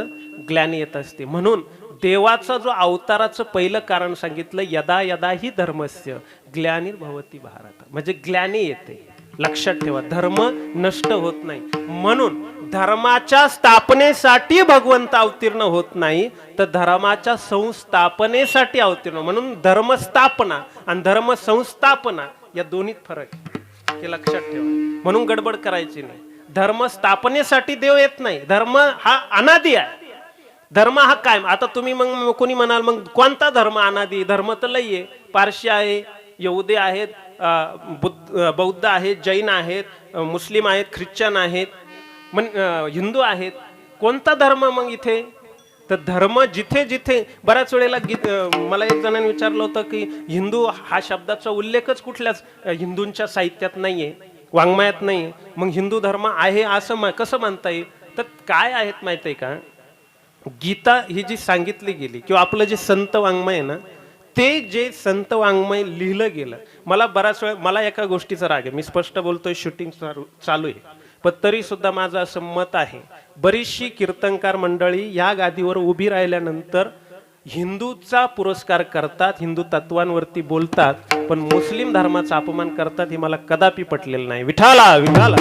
ग्लानी येत असते. म्हणून देवाचा जो अवताराचं पहिलं कारण सांगितलं, यदा यदा ही धर्मस्य ग्लानिर्भवति भारत, म्हणजे ग्लानी येते. लक्षात ठेवा, धर्म नष्ट होत नाही. म्हणून धर्माच्या स्थापनेसाठी भगवंत अवतीर्ण होत नाही, तर धर्माच्या संस्थापनेसाठी अवतीर्ण. म्हणून धर्मस्थापना आणि धर्म संस्थापना या दोन्हीत फरक आहे, हे लक्षात ठेवा. म्हणून गडबड करायची नाही. धर्म स्थापनेसाठी देव येत नाही. धर्म हा अनादी आहे. धर्म हा कायम. आता तुम्ही मग कोणी म्हणाल, मग कोणता धर्म अनादी? धर्म तर लई आहे. पारशी आहे, यहुदी आहेत, बौद्ध आहेत, जैन आहेत, मुस्लिम आहेत, ख्रिश्चन आहेत, हिंदू आहेत. कोणता धर्म मग इथे? तर धर्म जिथे जिथे बऱ्याच वेळेला मला एक जणांनी विचारलं होतं की हिंदू हा शब्दाचा उल्लेखच कुठल्याच हिंदूंच्या साहित्यात नाहीये, वाङ्मयात नाही. मग हिंदू धर्म आहे असं कसं म्हणता येईल? तर काय आहेत माहिती आहे का? गीता ही जी सांगितली गेली किंवा आपलं जे संत वाङ्मय आहे ना, ते जे संत वाङ्मय लिहिलं गेलं, मला बराच वेळ मला एका गोष्टीचा राग आहे. मी स्पष्ट बोलतोय, शूटिंग चालू आहे, पण तरी सुद्धा माझं असं मत आहे, बरीचशी कीर्तनकार मंडळी या गादीवर उभी राहिल्यानंतर हिंदूचा पुरस्कार करतात, हिंदू तत्वांवरती बोलतात, पण मुस्लिम धर्माचा अपमान करतात. हे मला कदापि पटलेलं नाही. विठाला विठाला.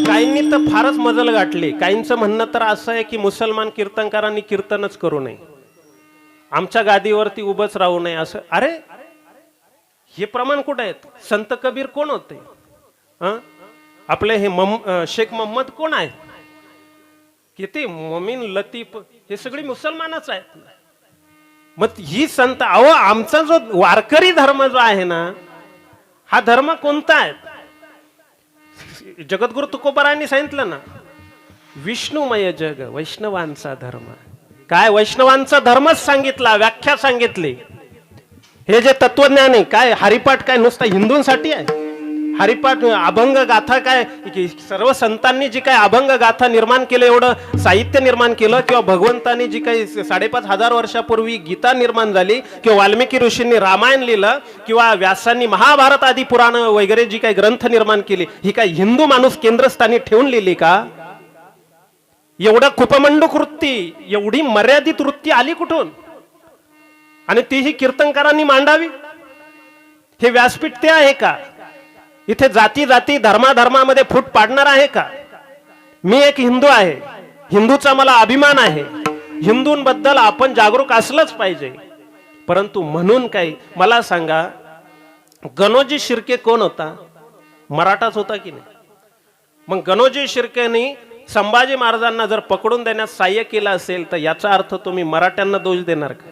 काहींनी तर फारच मजल गाठली. काहींचं म्हणणं तर असं आहे की मुसलमान कीर्तनकारांनी कीर्तनच करू नये, आमच्या गादीवरती उभंच राहू नये असं. अरे हे प्रमाण कुठे आहेत? संत कबीर कोण होते? आपले हे शेख मोहम्मद कोण आहे? किती मोमीन लतीफ, हे सगळे मुसलमानच आहेत. मग ही संत, अहो आमचा जो वारकरी धर्म जो आहे ना, हा धर्म कोणता आहे? जगद्गुरु तुकोबारायांनी सांगितलं ना, विष्णुमय जग वैष्णवांचा धर्म. काय वैष्णवांचा धर्मच सांगितला, व्याख्या सांगितली. हे जे तत्वज्ञान आहे काय, हरिपाठ काय नुसता हिंदूंसाठी आहे? हरिपाठ, अभंग गाथा काय, सर्व संतांनी जी काय अभंग गाथा निर्माण केलं, एवढं साहित्य निर्माण केलं, किंवा भगवंतांनी जी काही 5,500 वर्षापूर्वी गीता निर्माण झाली, किंवा वाल्मिकी ऋषींनी रामायण लिहिलं, किंवा व्यासांनी महाभारत आदी पुराण वगैरे जी काही ग्रंथ निर्माण केली, ही काय हिंदू माणूस केंद्रस्थानी ठेवून लिहिली का? एवढं कुपमंडूक वृत्ती, एवढी मर्यादित वृत्ती आली कुठून? आणि तीही कीर्तनकारांनी मांडावी. हे व्यासपीठ ते आहे का? इथे जाती जाती धर्माधर्मामध्ये फूट पाडणार आहे का? मी एक हिंदू आहे, हिंदूचा मला अभिमान आहे, हिंदूंबद्दल आपण जागरूक असलंच पाहिजे. परंतु म्हणून काय, मला सांगा, गणोजी शिर्के कोण होता? मराठाच होता की नाही? मग गणोजी शिर्केनी संभाजी महाराजांना जर पकडून देण्यास सहाय्य केलं असेल, तर याचा अर्थ तुम्ही मराठ्यांना दोष देणार का?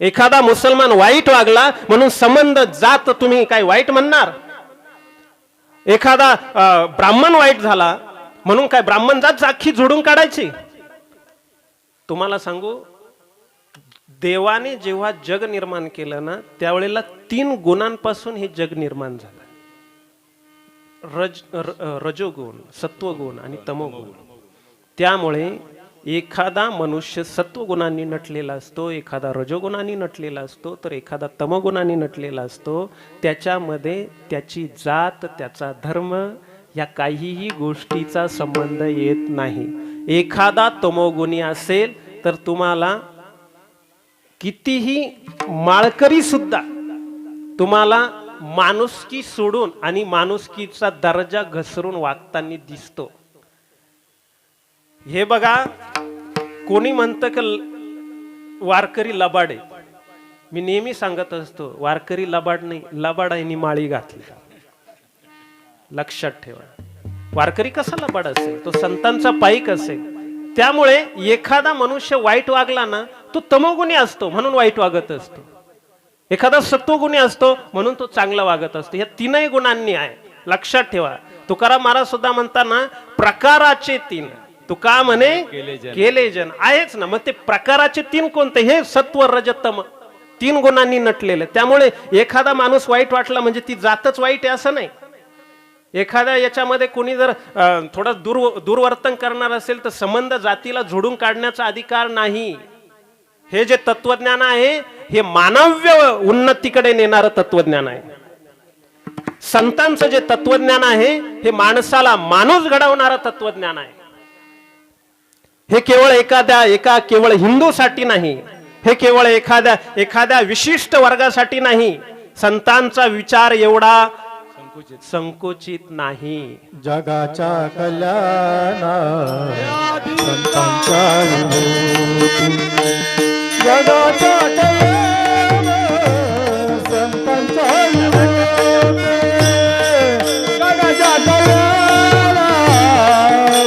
एखादा मुसलमान वाईट वागला म्हणून संबंध जात तुम्ही काय वाईट म्हणणार? एखादा ब्राह्मण वाईट झाला म्हणून काय ब्राह्मण जात अख्खी झोडून काढायची? तुम्हाला सांगू, देवाने जेव्हा जग निर्माण केलं ना, त्यावेळेला 3 गुणांपासून हे जग निर्माण झालं. रजोगुण, सत्वगुण आणि तमोगुण. त्यामुळे एखादा मनुष्य सत्वगुणांनी नटलेला असतो, एखादा रजोगुणांनी नटलेला असतो, तर एखादा तमोगुणांनी नटलेला असतो. त्याच्यामध्ये त्याची जात, त्याचा धर्म या काहीही गोष्टीचा संबंध येत नाही. एखादा तमोगुणी असेल तर तुम्हाला कितीही माळकरी सुद्धा तुम्हाला माणुसकी सोडून आणि माणुसकीचा दर्जा घसरून वागताना दिसतो. हे बघा, कोणी म्हणतं की वारकरी लबाड आहे. मी नेहमी सांगत असतो, वारकरी लबाड नाही, लबाडाईनी माळी घातली. लक्षात ठेवा, वारकरी कसा लबाड असेल? तो संतांचा पाईक असेल. त्यामुळे एखादा मनुष्य वाईट वागला ना, तो तमोगुणी असतो म्हणून वाईट वागत असतो. एखादा सत्वगुणी असतो म्हणून तो चांगला वागत असतो. या 3 गुणांनी आहे. लक्षात ठेवा. तुकाराम महाराज सुद्धा म्हणताना प्रकाराचे 3. तुका म्हणे केले जन आहेच ना. मग ते प्रकाराचे 3 कोणते? हे सत्व रजतम 3 गुणांनी नटलेलं. त्यामुळे एखादा माणूस वाईट वाटला म्हणजे ती जातच वाईट आहे असं नाही. एखाद्या याच्यामध्ये कोणी जर थोडं दुर्वर्तन करणार असेल तर संबंध जातीला झोडून काढण्याचा अधिकार नाही. हे जे तत्वज्ञान आहे हे मानव्य उन्नतीकडे नेणारं तत्वज्ञान आहे. संतांचं जे तत्वज्ञान आहे हे माणसाला माणूस घडवणारं तत्वज्ञान आहे. हे केवळ एका केवळ हिंदूसाठी नाही, हे केवळ एखाद्या विशिष्ट वर्गासाठी नाही. संतांचा विचार एवढा संकुचित नाही. जगाच्या कल्याणा संतांच्या विभूती. जगाच्या कल्याण संतांच्या विभूती. जगाच्या कल्याण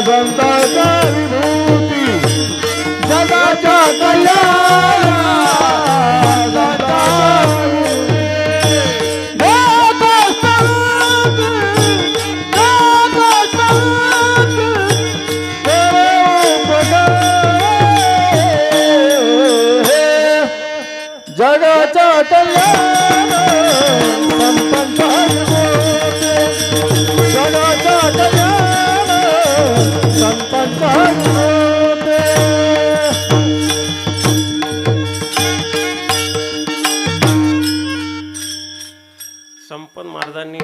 संतांच्या विभूती. जगाच्या कल्याण जगाच्या कल्याण संतांच्या विभूती. जगाच्या कल्याण संतांच्या विभूती. संपन महाराजांनी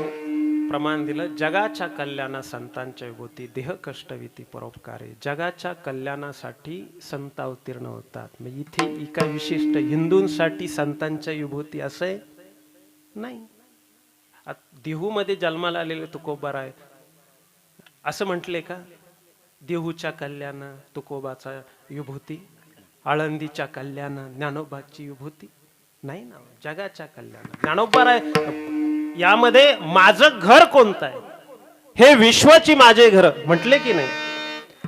प्रमाण दिलं, जगाच्या कल्याणा संतांच्या विभूती, देह कष्टविती परोपकारे. जगाच्या कल्याणासाठी संत अवतीर्ण होतात. मग इथे एका विशिष्ट हिंदूंसाठी संतांच्या विभूती असं आहे नाही. देहूमध्ये जन्माला आलेले तुकोबाराय असं म्हटले का? देहूच्या कल्याण तुकोबाचा विभूती, आळंदीच्या कल्याण ज्ञानोबाची विभूती नाही ना. जगाच्या कल्याण ज्ञानोबाराय. यामध्ये माझं घर कोणतं आहे? हे विश्वाची माझे घर म्हटले की नाही.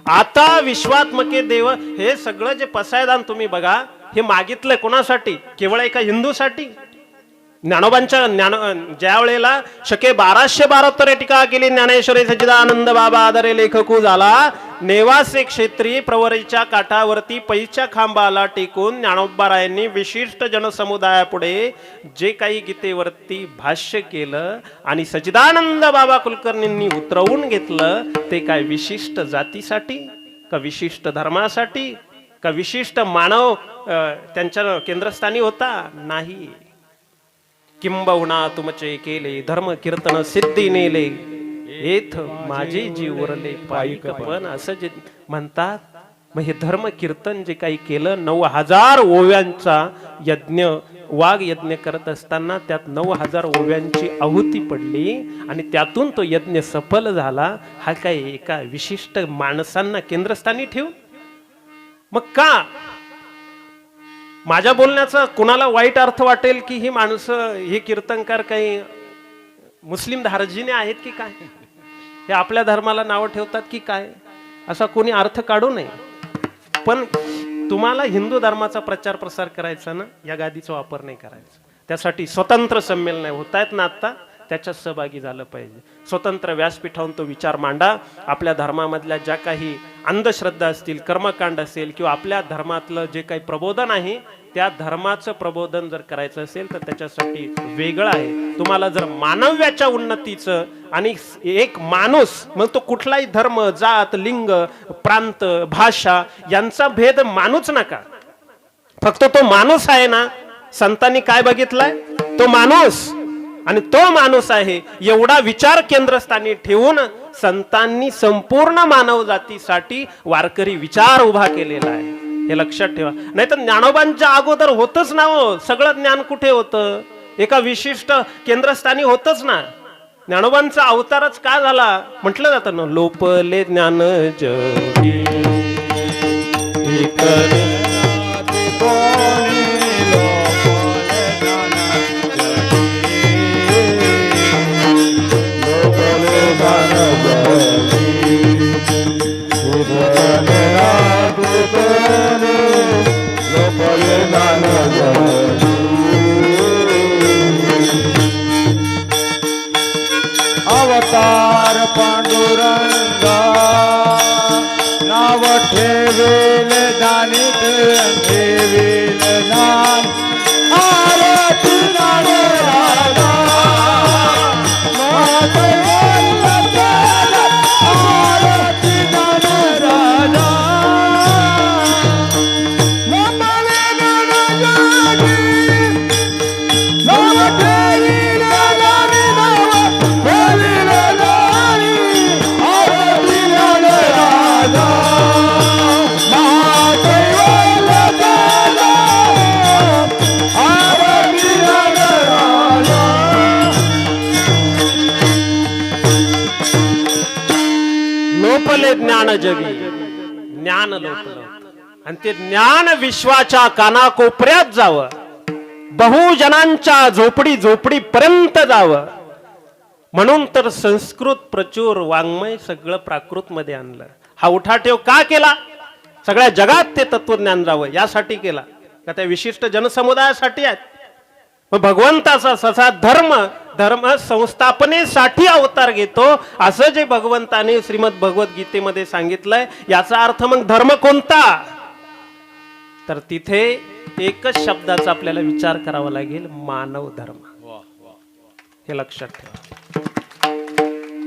आता विश्वात्मके देव हे सगळं जे पसायदान तुम्ही बघा, हे मागितलंय कोणासाठी? केवळ एका हिंदूसाठी. ज्ञानोबांच्या ज्या वेळेला शके 1212 तरे टीका केली ज्ञानेश्वरी सच्चिदानंद बाबा आदरे लेखकू झाला. नेवासे क्षेत्री प्रवरीच्या काठावरती पैच्या खांबाला टेकून ज्ञानोबारायांनी विशिष्ट जनसमुदायापुढे जे काही गीतेवरती भाष्य केलं आणि सच्चिदानंद बाबा कुलकर्णींनी उतरवून घेतलं, ते काय विशिष्ट जातीसाठी का विशिष्ट धर्मासाठी का विशिष्ट मानव त्यांच्या केंद्रस्थानी होता? नाही. किंबहुना तुमचे केले धर्म कीर्तन सिद्धी नेले, एथ माझे जीव उरले पायिक पण, असं जे म्हणतात. मग हे धर्म कीर्तन जे काही केलं, 9000 ओव्यांचा यज्ञ, वाघ यज्ञ करत असताना त्यात 9000 ओव्यांची आहुती पडली आणि त्यातून तो यज्ञ सफल झाला. हा काय एका विशिष्ट माणसांना केंद्रस्थानी ठेवून? मग का माझ्या बोलण्याचा कुणाला वाईट अर्थ वाटेल की ही माणसं, हे कीर्तनकार काही मुस्लिम धार्जिणे आहेत की काय, हे आपल्या धर्माला नावं ठेवतात की काय, असा कोणी अर्थ काढू नये. पण तुम्हाला हिंदू धर्माचा प्रचार प्रसार करायचा ना, या गादीचा वापर नाही करायचा. त्यासाठी स्वतंत्र संमेलन होत आहेत ना आता, त्याच्यात सहभागी झालं पाहिजे. स्वतंत्र व्यासपीठावरून तो विचार मांडा. आपल्या धर्मामधल्या ज्या काही अंधश्रद्धा असतील, कर्मकांड असेल किंवा आपल्या धर्मातलं जे काही प्रबोधन आहे, त्या धर्माचं प्रबोधन जर करायचं असेल तर त्याच्यासाठी वेगळं आहे. तुम्हाला जर मानव्याच्या उन्नतीचं आणि एक माणूस, मग तो कुठलाही धर्म, जात, लिंग, प्रांत, भाषा यांचा भेद मानूच नका. फक्त तो माणूस आहे ना. संतांनी काय बघितलंय? तो माणूस, आणि तो माणूस आहे एवढा विचार केंद्रस्थानी ठेवून संतांनी संपूर्ण मानव जातीसाठी वारकरी विचार उभा केलेला आहे. हे लक्षात ठेवा. नाही तर ज्ञानोबांच्या अगोदर होतच ना हो. सगळं ज्ञान कुठे होतं? एका विशिष्ट केंद्रस्थानी होतच ना. ज्ञानोबांचा अवतारच का झाला म्हटलं जातं ना, लोपले ज्ञान जगी अवतार पांडुरंगा नाव ठेवेल दानित ज्ञान जगी ज्ञान लोकलं आणि ते ज्ञान विश्वाच्या कानाकोपऱ्यात जावं, बहुजनांच्या झोपडी पर्यंत जावं. म्हणून तर संस्कृत प्रचूर वाङ्मय सगळं प्राकृत मध्ये आणलं. हा उठाठेव का केला? सगळ्या जगात ते तत्वज्ञान जावं यासाठी केला का त्या विशिष्ट जनसमुदायासाठी आहेत? मग भगवंताचा ससा धर्म संस्थापनेसाठी अवतार घेतो असं जे भगवंताने श्रीमद भगवद्गीतेमध्ये सांगितलंय. याचा अर्थ मग धर्म कोणता? तर तिथे एकच शब्दाचा आपल्याला विचार करावा लागेल, मानव धर्म. हे लक्षात ठेवा.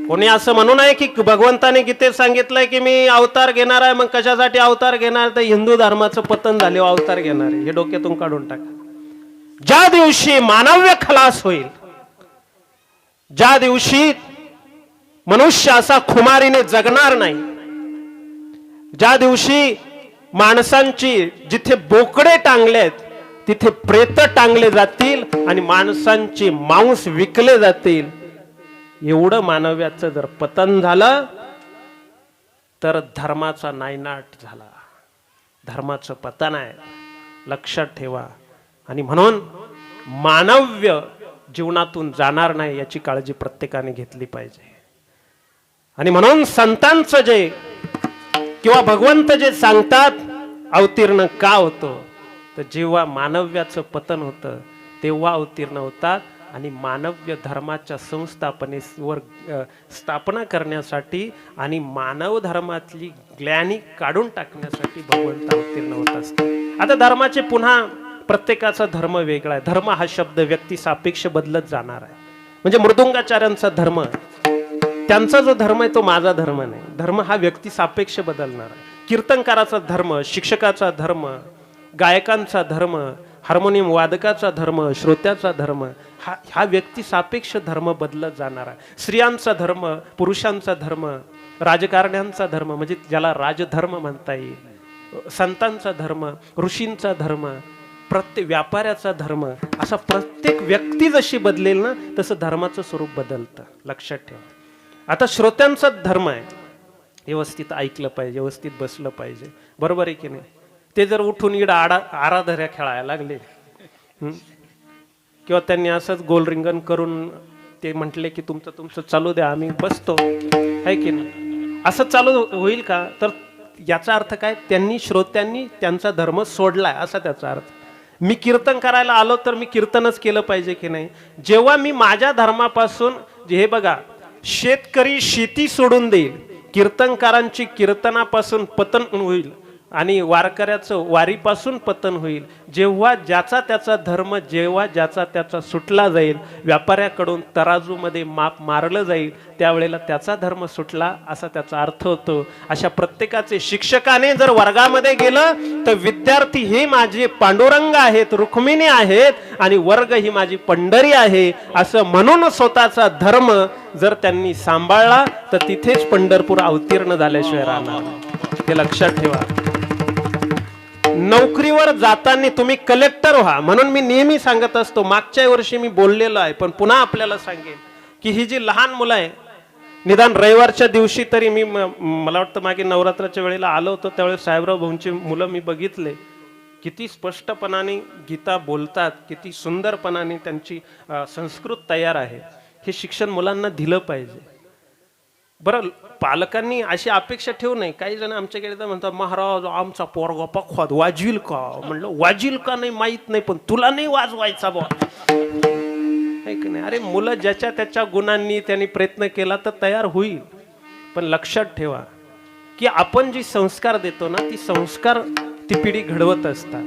कोणी असं म्हणू नये की भगवंताने गीतेत सांगितलंय की मी अवतार घेणार आहे, मग कशासाठी अवतार घेणार? तर हिंदू धर्माचं पतन झाले अवतार घेणार आहे. हे डोक्यातून काढून टाका. ज्या दिवशी मानव्य खलास होईल, ज्या दिवशी मनुष्य असा खुमारीने जगणार नाही, ज्या दिवशी माणसांची जिथे बोकडे टांगलेत तिथे प्रेत टांगले जातील आणि माणसांची मांस विकले जातील, एवढं मानव्याचं जर पतन झालं तर धर्माचा नायनाट झाला, धर्माचं पतन आहे. लक्षात ठेवा. आणि म्हणून मानव्य जीवनातून जाणार नाही याची काळजी प्रत्येकाने घेतली पाहिजे. आणि म्हणून संतांचं जे किंवा भगवंत जे सांगतात अवतीर्ण का होतो, तर जेव्हा मानव्याचं पतन होतं तेव्हा अवतीर्ण होतात. आणि मानव्य धर्माच्या संस्थापनेवर स्थापना करण्यासाठी आणि मानव धर्मातली ग्लानी काढून टाकण्यासाठी भगवंत अवतीर्ण होत असतात. आता धर्माचे पुन्हा प्रत्येकाचा धर्म वेगळा आहे. धर्म हा शब्द व्यक्ती सापेक्ष बदलत जाणार आहे. म्हणजे मृदुंगाचार्यांचा धर्म, त्यांचा जो धर्म आहे तो माझा धर्म नाही. धर्म हा व्यक्ती सापेक्ष बदलणार आहे. कीर्तनकाराचा धर्म, शिक्षकाचा धर्म, गायकांचा धर्म, हार्मोनियम वादकाचा धर्म, श्रोत्याचा धर्म, हा व्यक्ती सापेक्ष धर्म बदलत जाणार आहे. स्त्रियांचा धर्म, पुरुषांचा धर्म, राजकारण्यांचा धर्म म्हणजे ज्याला राजधर्म म्हणता येईल, संतांचा धर्म, ऋषींचा धर्म, प्रत्येक व्यापाऱ्याचा धर्म, असा प्रत्येक व्यक्ती जशी बदलेल ना तसं धर्माचं स्वरूप बदलतं. लक्षात ठेवा. आता श्रोत्यांचा धर्म आहे, व्यवस्थित ऐकलं पाहिजे, व्यवस्थित बसलं पाहिजे, बरोबर आहे की नाही? ते जर उठून इडा आराधऱ्या खेळायला लागले किंवा त्यांनी असंच गोल रिंगण करून ते म्हटले की तुमचं चालू द्या, आम्ही बसतो, आहे की नाही, असं चालू होईल का? तर याचा अर्थ काय? श्रोत्यांनी त्यांचा धर्म सोडलाय असा त्याचा अर्थ. मी कीर्तन करायला आलो तर मी कीर्तनच केलं पाहिजे की नाही? जेव्हा मी माझ्या धर्मापासून, हे बघा, शेतकरी शेती सोडून देईल, कीर्तनकारांची कीर्तनापासून पतन होईल आणि वारकऱ्याचं वारीपासून पतन होईल जेव्हा ज्याचा त्याचा धर्म, जेव्हा ज्याचा त्याचा सुटला जाईल, व्यापाऱ्याकडून तराजूमध्ये माप मारलं जाईल, त्यावेळेला त्याचा धर्म सुटला असा त्याचा अर्थ होतो. अशा प्रत्येकाचे शिक्षकाने जर वर्गामध्ये गेलं तर विद्यार्थी हे माझे पांडुरंग आहेत, रुक्मिणी आहेत आणि वर्ग ही माझी पंढरी आहे असं म्हणून स्वतःचा धर्म जर त्यांनी सांभाळला तर तिथेच पंढरपूर अवतीर्ण झाल्याशिवाय राहणार. हे लक्षात ठेवा. नोकरीवर जाताना तुम्ही कलेक्टर व्हा, म्हणून मी नेहमी सांगत असतो, मागच्या वर्षी मी बोललेलो आहे पण पुन्हा आपल्याला सांगेन की ही जी लहान मुलं आहे, निदान रविवारच्या दिवशी तरी मला वाटतं मागे नवरात्राच्या वेळेला आलो होतो त्यावेळेस साहेबराव भाऊंची मुलं मी बघितले, किती स्पष्टपणाने गीता बोलतात, किती सुंदरपणाने त्यांची संस्कृत तयार आहे. हे शिक्षण मुलांना दिलं पाहिजे. बरं, पालकांनी अशी अपेक्षा ठेवू नये. काही जण आमच्याकडे तर म्हणतात, महाराज आमचा पोरगा पखवाद वाजवील का? म्हणलं वाजील का नाही माहित नाही, पण तुला नाही वाजवायचा बा, नाही. अरे, मुलं ज्याच्या त्याच्या गुणांनी त्यांनी प्रयत्न केला तर तयार होईल. पण लक्षात ठेवा की आपण जी संस्कार देतो ना, ती संस्कार ती पिढी घडवत असतात.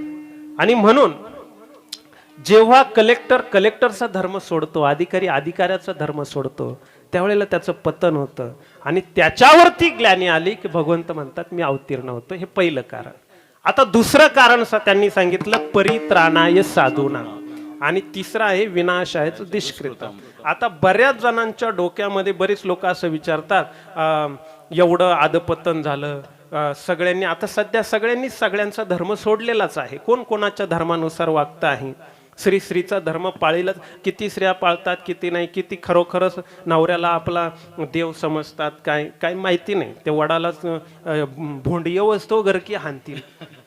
आणि म्हणून जेव्हा कलेक्टरचा धर्म सोडतो, अधिकाऱ्याचा धर्म सोडतो, त्यावेळेला त्याचं पतन होतं आणि त्याच्यावरती ग्लानी आली की भगवंत म्हणतात मी अवतीर्ण होतो. हे पहिलं कारण. आता दुसरं कारण त्यांनी सांगितलं, परित्राणाय साधूना, आणि तिसरं आहे विनाशाय दुष्कृत. आता बऱ्याच जणांच्या डोक्यामध्ये बरेच लोक असं विचारतात, एवढं अधपतन झालं, सगळ्यांनी आता सध्या सगळ्यांचा धर्म सोडलेलाच आहे, कोण कोणाच्या धर्मानुसार वागत आहे. स्त्रीचा धर्म पाळीलच. किती स्त्रिया पाळतात किती नाही, किती खरोखरच नवऱ्याला आपला देव समजतात काय काय माहिती नाही. ते वडालाच भोंडियो असतो गरकी हाणतील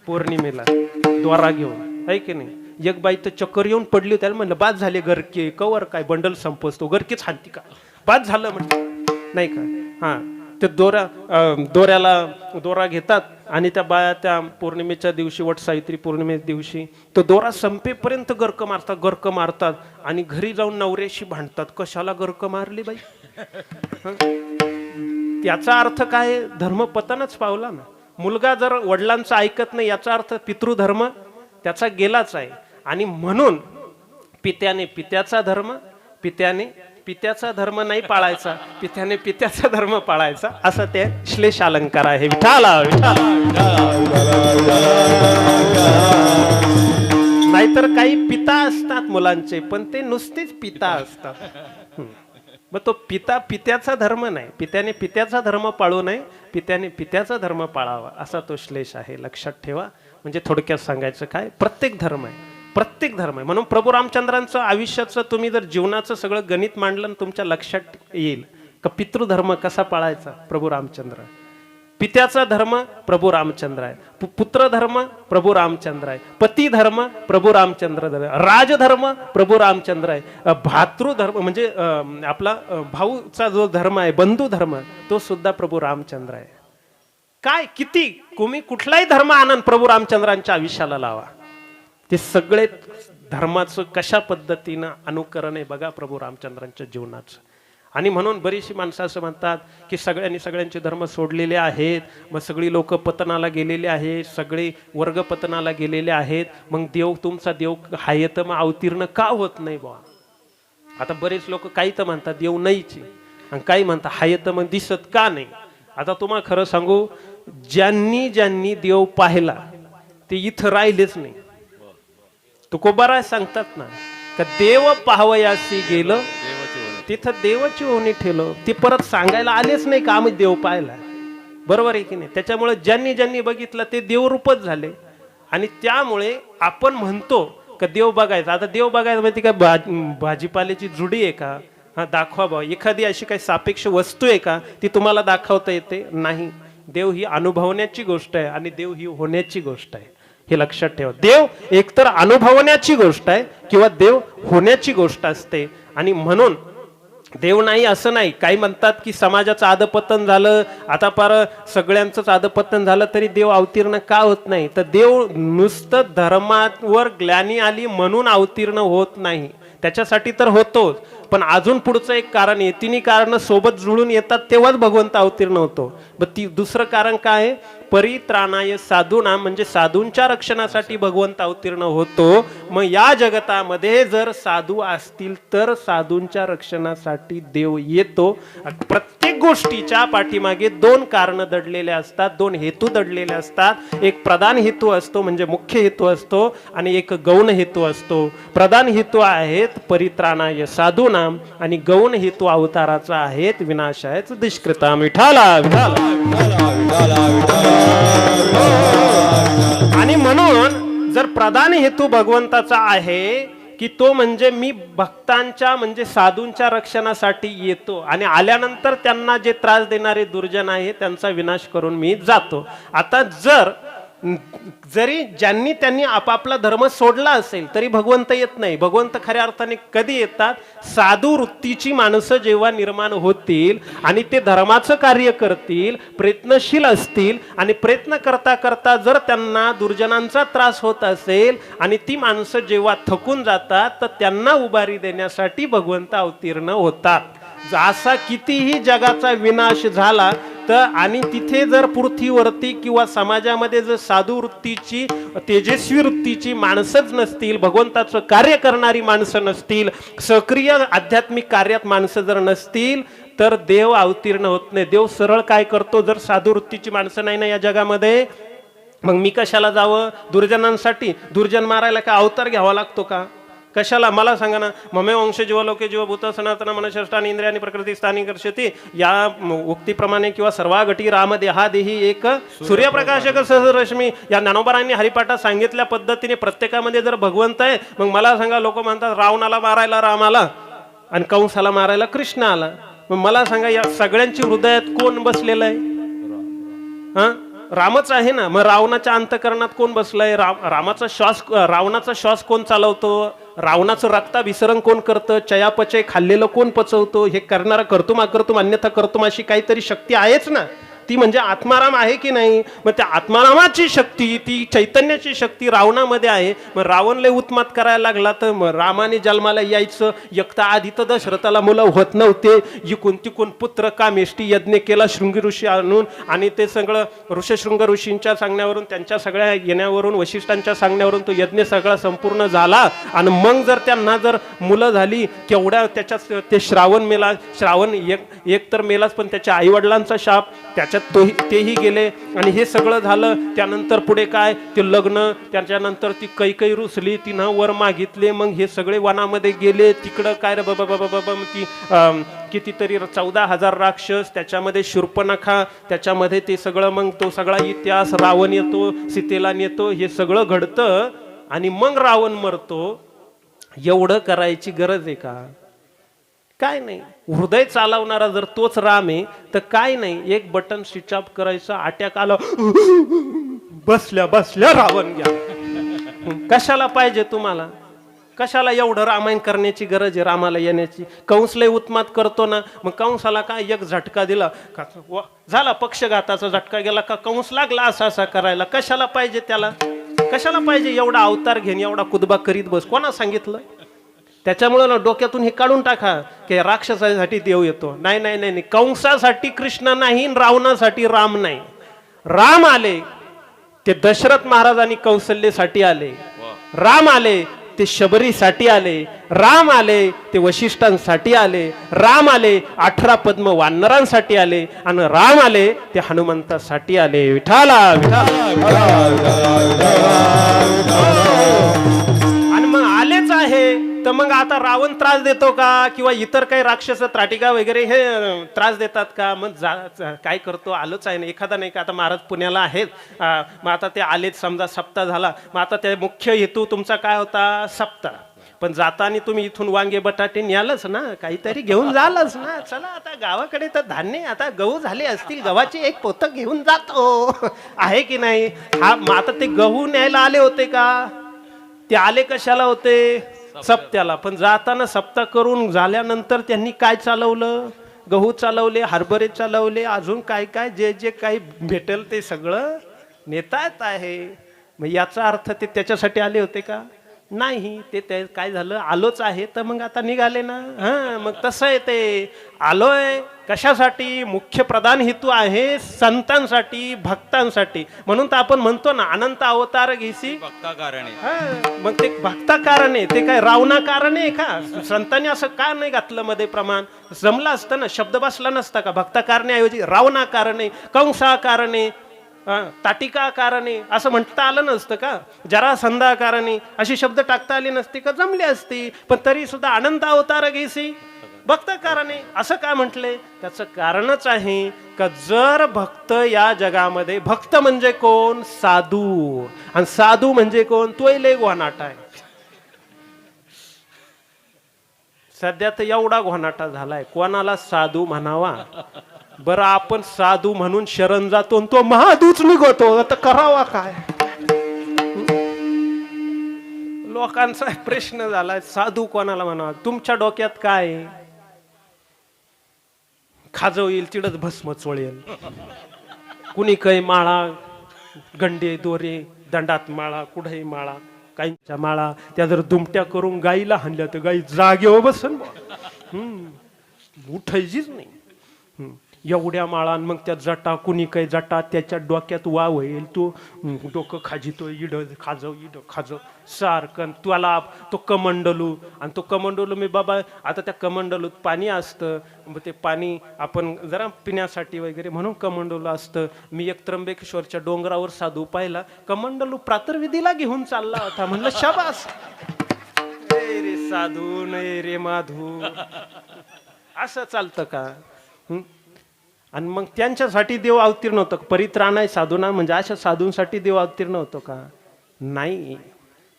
पौर्णिमेला द्वारा घेऊन, आहे की नाही. एक बाई तर चक्कर येऊन पडली, त्याला म्हणलं बाद झाले गरके, कवर काय बंडल संपवतो, गरकीच हाणती का, बाद झालं म्हटलं नाही का. हां, ते दोऱ्याला दोरा घेतात आणि त्या बाया त्या पौर्णिमेच्या दिवशी, वट सावित्री पौर्णिमे दिवशी तो दोरा संपेपर्यंत गर्क मारतात आणि घरी जाऊन नवऱ्याशी भांडतात. कशाला गर्क मारली बाई. याचा अर्थ काय, धर्मपतनच पावला ना. मुलगा जर वडिलांचं ऐकत नाही याचा अर्थ पितृधर्म त्याचा गेलाच आहे. आणि म्हणून पित्याने पित्याचा नाही पाळायचा, पित्याने पित्याचा धर्म पाळायचा, असं ते श्लेष अलंकार आहे. विठाला नाहीतर काही पिता असतात मुलांचे, पण ते नुसतेच पिता असतात. मग तो पित्याचा धर्म नाही, पित्याने पित्याचा धर्म पाळू नये, पित्याने पित्याचा धर्म पाळावा, असा तो श्लेष आहे. लक्षात ठेवा. म्हणजे थोडक्यात सांगायचं काय, प्रत्येक धर्म आहे. म्हणून प्रभू रामचंद्रांचं आयुष्याचं तुम्ही जर जीवनाचं सगळं गणित मांडलं, तुमच्या लक्षात येईल का पितृधर्म कसा पाळायचा. प्रभू रामचंद्र. पित्याचा धर्म प्रभू रामचंद्र आहे, पुत्र धर्म प्रभू रामचंद्र आहे, पती धर्म प्रभू रामचंद्र, राजधर्म प्रभू रामचंद्र आहे, भातृधर्म म्हणजे आपला भाऊचा जो धर्म आहे, बंधू धर्म, तो सुद्धा प्रभू रामचंद्र आहे. काय किती तुम्ही कुठलाही धर्म आनंद प्रभू रामचंद्रांच्या आयुष्याला लावा, ते सगळे धर्माचं कशा पद्धतीनं अनुकरण आहे बघा प्रभू रामचंद्रांच्या जीवनाचं. आणि म्हणून बरीचशी माणसं असं म्हणतात की सगळ्यांनी सगळ्यांचे धर्म सोडलेले आहेत, मग सगळी लोक पतनाला गेलेले आहेत, सगळे वर्ग पतनाला गेलेले आहेत, मग तुमचा देव आहे तर मग अवतीर्ण का होत नाही बा. आता बरेच लोक काही तर म्हणतात देव नाहीच, आणि काही म्हणतात हाय तर मग दिसत का नाही. आता तुम्हाला खरं सांगू, ज्यांनी देव पाहिला ते इथं राहिलेच नाही. तुकोबाराय सांगतात ना का देव पाहावयासी गेलं तिथं देवाची ओणी ठेवलं, ते परत सांगायला आलेच नाही का आम्ही देव पाहिला. बरोबर आहे की नाही. त्याच्यामुळे ज्यांनी बघितलं ते देवरूपच झाले. आणि त्यामुळे आपण म्हणतो का देव बघायचा. आता देव बघायचं माहिती का, भाजीपाल्याची जुडी आहे का, हा दाखवा बा. एखादी अशी काही सापेक्ष वस्तू आहे का, ती तुम्हाला दाखवता येते नाही. देव ही अनुभवण्याची गोष्ट आहे आणि देव ही होण्याची गोष्ट आहे, हे लक्षात ठेवा. देव एकतर अनुभवण्याची गोष्ट आहे किंवा देव होण्याची गोष्ट असते. आणि म्हणून देव नाही असं नाही. काही म्हणतात की समाजाचं अधपतन झालं, आता पार सगळ्यांचंच अधपतन झालं तरी देव अवतीर्ण का होत नाही. तर देव नुसतं धर्मावर ग्लानी आली म्हणून अवतीर्ण होत नाही, त्याच्यासाठी तर होतोच. पण अजून पुढचं एक कारण आहे, तिन्ही कारण सोबत जुळून येतात तेव्हाच भगवंत अवतीर्ण होतो. दुसरं कारण काय आहे, परित्राणाय साधूना, म्हणजे साधूंच्या रक्षणासाठी भगवंत अवतीर्ण होतो. मग या जगतामध्ये जर साधू असतील तर साधूंच्या रक्षणासाठी देव येतो. प्रत्येक गोष्टीच्या पाठीमागे दोन कारण दडलेले असतात, दोन हेतू दडलेले असतात. एक प्रधान हेतू असतो म्हणजे मुख्य हेतू असतो, आणि एक गौण हेतू असतो. प्रधान हेतू आहेत परित्राणाय साधूना, आणि गौण हेतू अवताराचा आहेत विनाशायच दुष्कृता. विठाला आणि म्हणून जर प्रधान हेतू भगवंताचा आहे की तो म्हणजे मी भक्तांच्या म्हणजे साधूंच्या रक्षणासाठी येतो, आणि आल्यानंतर त्यांना जे त्रास देणारे दुर्जन आहे त्यांचा विनाश करून मी जातो. आता जरी त्यांनी आपापला धर्म सोडला असेल तरी भगवंत येत नाही. भगवंत खऱ्या अर्थाने कधी येतात, साधू वृत्तीची माणसं जेव्हा निर्माण होतील आणि ते धर्माचं कार्य करतील, प्रयत्नशील असतील, आणि प्रयत्न करता करता जर त्यांना दुर्जनांचा त्रास होत असेल आणि ती माणसं जेव्हा थकून जातात तर त्यांना उभारी देण्यासाठी भगवंत अवतीर्ण होतात. असा कितीही जगाचा विनाश झाला तर आणि तिथे जर पृथ्वीवरती किंवा समाजामध्ये जर साधू वृत्तीची तेजस्वी वृत्तीची माणसंच नसतील, भगवंताचं कार्य करणारी माणसं नसतील, सक्रिय आध्यात्मिक कार्यात माणसं जर नसतील तर देव अवतीर्ण होत नाही. देव सरळ काय करतो, जर साधू वृत्तीची माणसं नाही ना या जगामध्ये, मग मी कशाला जावं दुर्जनांसाठी. दुर्जन मारायला काय अवतार घ्यावा लागतो का. कशाला मला सांगा ना. ममे वंश जीवलोके जीवभूत सनातन मनशष्टानी इंद्रियानी प्रकृती स्थानी कर्षती या उक्तीप्रमाणे किंवा सर्वा घटी राम देहा देही एक सूर्यप्रकाशक सहरश्मी या ज्ञानोबारांनी हरिपाठात सांगितल्या पद्धतीने प्रत्येकामध्ये जर भगवंत आहे, मग मला सांगा, लोक म्हणतात रावणाला मारायला राम आला आणि कंसाला मारायला कृष्ण आला. मग मला सांगा, या सगळ्यांची हृदयात कोण बसलेलं आहे? हा, रामच आहे ना. मग रावणाच्या अंतकरणात कोण बसलंय? रामाचा श्वास, रावणाचा श्वास कोण चालवतो? रावणाचं रक्ताभिसरण कोण करतं? चयापचय खाल्लेलं कोण पचवतो? हे करणारा कर्तुम अकर्तुम अन्यथा कर्तुम अशी काहीतरी शक्ती आहेच ना. ती म्हणजे आत्माराम आहे की नाही? मग त्या आत्मारामाची शक्ती, ती चैतन्याची शक्ती रावणामध्ये आहे. मग रावण लय उत्मात करायला लागला, तर मग रामाने जन्माला यायचं. एकता आधी तर दशरथाला मुलं होत नव्हते. इकून तिकून पुत्र कामेष्टी यज्ञ केला शृंगी ऋषी आणून, आणि ते सगळं ऋषशृंग ऋषींच्या सांगण्यावरून, त्यांच्या सगळ्या येण्यावरून, वशिष्ठांच्या सांगण्यावरून तो यज्ञ सगळा संपूर्ण झाला. आणि मग जर त्यांना जर मुलं झाली, केवढ्या त्याच्यात ते श्रावण मेला. श्रावण एक तर मेलाच, पण त्याच्या आईवडिलांचा शाप त्याच्यात तेही गेले. आणि हे सगळं झालं. त्यानंतर पुढे काय, ते लग्न, त्याच्यानंतर ती कैकई रुसली, तिनं वर मागितले. मग हे सगळे वनामध्ये गेले. तिकडं काय रे बाबा बाबा बाबा, ती कितीतरी 14,000 राक्षस, त्याच्यामध्ये शूर्पणखा, त्याच्यामध्ये ते सगळं, मग तो सगळा इतिहास, रावण येतो, सीतेला नेतो, हे सगळं घडतं. आणि मग रावण मरतो. एवढं करायची गरज आहे का? काय नाही. हृदय चालवणारा जर तोच राम आहे, तर काय नाही, एक बटन स्विच ऑफ करायचं, अटॅक आला, बसल्या बसल्या रावण घ्या. कशाला पाहिजे तुम्हाला? कशाला एवढं रामायण करण्याची गरज आहे रामाला येण्याची? कंस लय उत्मात करतो ना, मग कंसाला काय एक झटका दिला का झाला, पक्षघाताचा झटका गेला का कंस लागला असा असा करायला. कशाला पाहिजे त्याला? कशाला पाहिजे एवढा अवतार घेऊन, एवढा कुदबा करीत बस? कोणा सांगितलं? त्याच्यामुळे ना डोक्यातून हे काढून टाका की राक्षसासाठी देव येतो. नाही नाही नाही नाही, कंसासाठी कृष्ण नाही, रावणासाठी राम नाही. राम आले ते दशरथ महाराज आणि कौशल्यसाठी आले. राम आले ते शबरीसाठी आले. राम आले ते वशिष्ठांसाठी आले. राम आले 18 पद्म वानरांसाठी आले. आणि राम आले ते हनुमंतासाठी आले. विठाला आणि मग आलेच आहे. तर मग आता रावण त्रास देतो का? किंवा इतर काही राक्षस त्राटिका वगैरे हे त्रास देतात का? मग काय करतो? आलोच आहे ना. एखादा नाही का, आता महाराज पुण्याला आहेत, मग आता ते आलेच, समजा सप्ताह झाला, मग आता ते मुख्य हेतू तुमचा काय होता? सप्ताह. पण जाताना तुम्ही इथून वांगे बटाटे न्यालच ना, काहीतरी घेऊन जालच ना. चला आता गावाकडे तर धान्य, आता गहू झाले असतील, गव्हाची एक पोतं घेऊन जातो, आहे की नाही? हा, मग आता ते गहू न्यायला आले होते का? ते आले कशाला होते? सप्त्याला. पण जाताना सप्ताह करून झाल्यानंतर त्यांनी काय चालवलं? गहू चालवले, हरभरे चालवले, अजून काय काय जे जे काही भेटेल ते सगळं नेता येत आहे. मग याचा अर्थ ते त्याच्यासाठी आले होते का? नाही. ते काय झालं? आलोच आहे, तर मग आता निघाले ना. हा, मग तसं आहे ते. आलोय कशासाठी? मुख्य प्रधान हेतू आहे संतांसाठी, भक्तांसाठी. म्हणून तर आपण म्हणतो ना, अनंत अवतार घेसी भक्ता कारणे. मग ते भक्ता कारण आहे. ते काय रावणा कारण आहे का? संतांनी असं का नाही घातलं मध्ये प्रमाण? जमलं असतं ना, शब्द बसला नसता का? भक्ता कारणे ऐवजी रावणा कारणे, कंसा कारणे, ताटिका कारणे असं म्हणता आलं नसतं का? जरासंधा कारणे अशी शब्द टाकता आले नसते का? जमले असते. पण तरी सुद्धा अनंत अवतार घेसी भक्त कारणे असं का म्हटले? त्याचं कारणच आहे का, जर भक्त या जगामध्ये, भक्त म्हणजे कोण? साधू. आणि साधू म्हणजे कोण? तोय लय घोनाटा आहे. सध्या तर एवढा घोनाटा झालाय, कोणाला साधू म्हणावा? बरं, आपण साधू म्हणून शरण जातो, तो महादूच निघतो, तर करावा काय? लोकांचा प्रश्न झालाय, साधू कोणाला म्हणावा? तुमच्या डोक्यात काय? खाजव येईल तिडच भस्म चोळेल. कुणी काही माळा, गंडे दोरे, दंडात माळा, कुठेही माळा, काहींच्या माळा, त्या जर दुमट्या करून गाईला हाणल्या तर गाई जागेवर बसन, उठायचीच नाही. एवढ्या माळा, मग त्या जटा, कुणी काही जटा, त्याच्या डोक्यात वाव होईल, तो डोकं खाजितो, इड खाजव, इड खाजव सारखं. त्याला तो कमंडलू, आणि तो कमंडलू मी बाबा, आता त्या कमंडलूत पाणी असतं, मग ते पाणी आपण जरा पिण्यासाठी वगैरे म्हणून कमंडलू असतं. मी एक त्र्यंबकेश्वरच्या डोंगरावर साधू पाहिला, कमंडलू प्रातर्विधीला घेऊन चालला होता. म्हणलं शाबास. साधू नाही रे माधू असं चालतं का? आणि मग त्यांच्यासाठी देव अवतीर्ण होतो का? परित्राणाय साधूना म्हणजे अशा साधूंसाठी देव अवतीर्ण होतो का? नाही.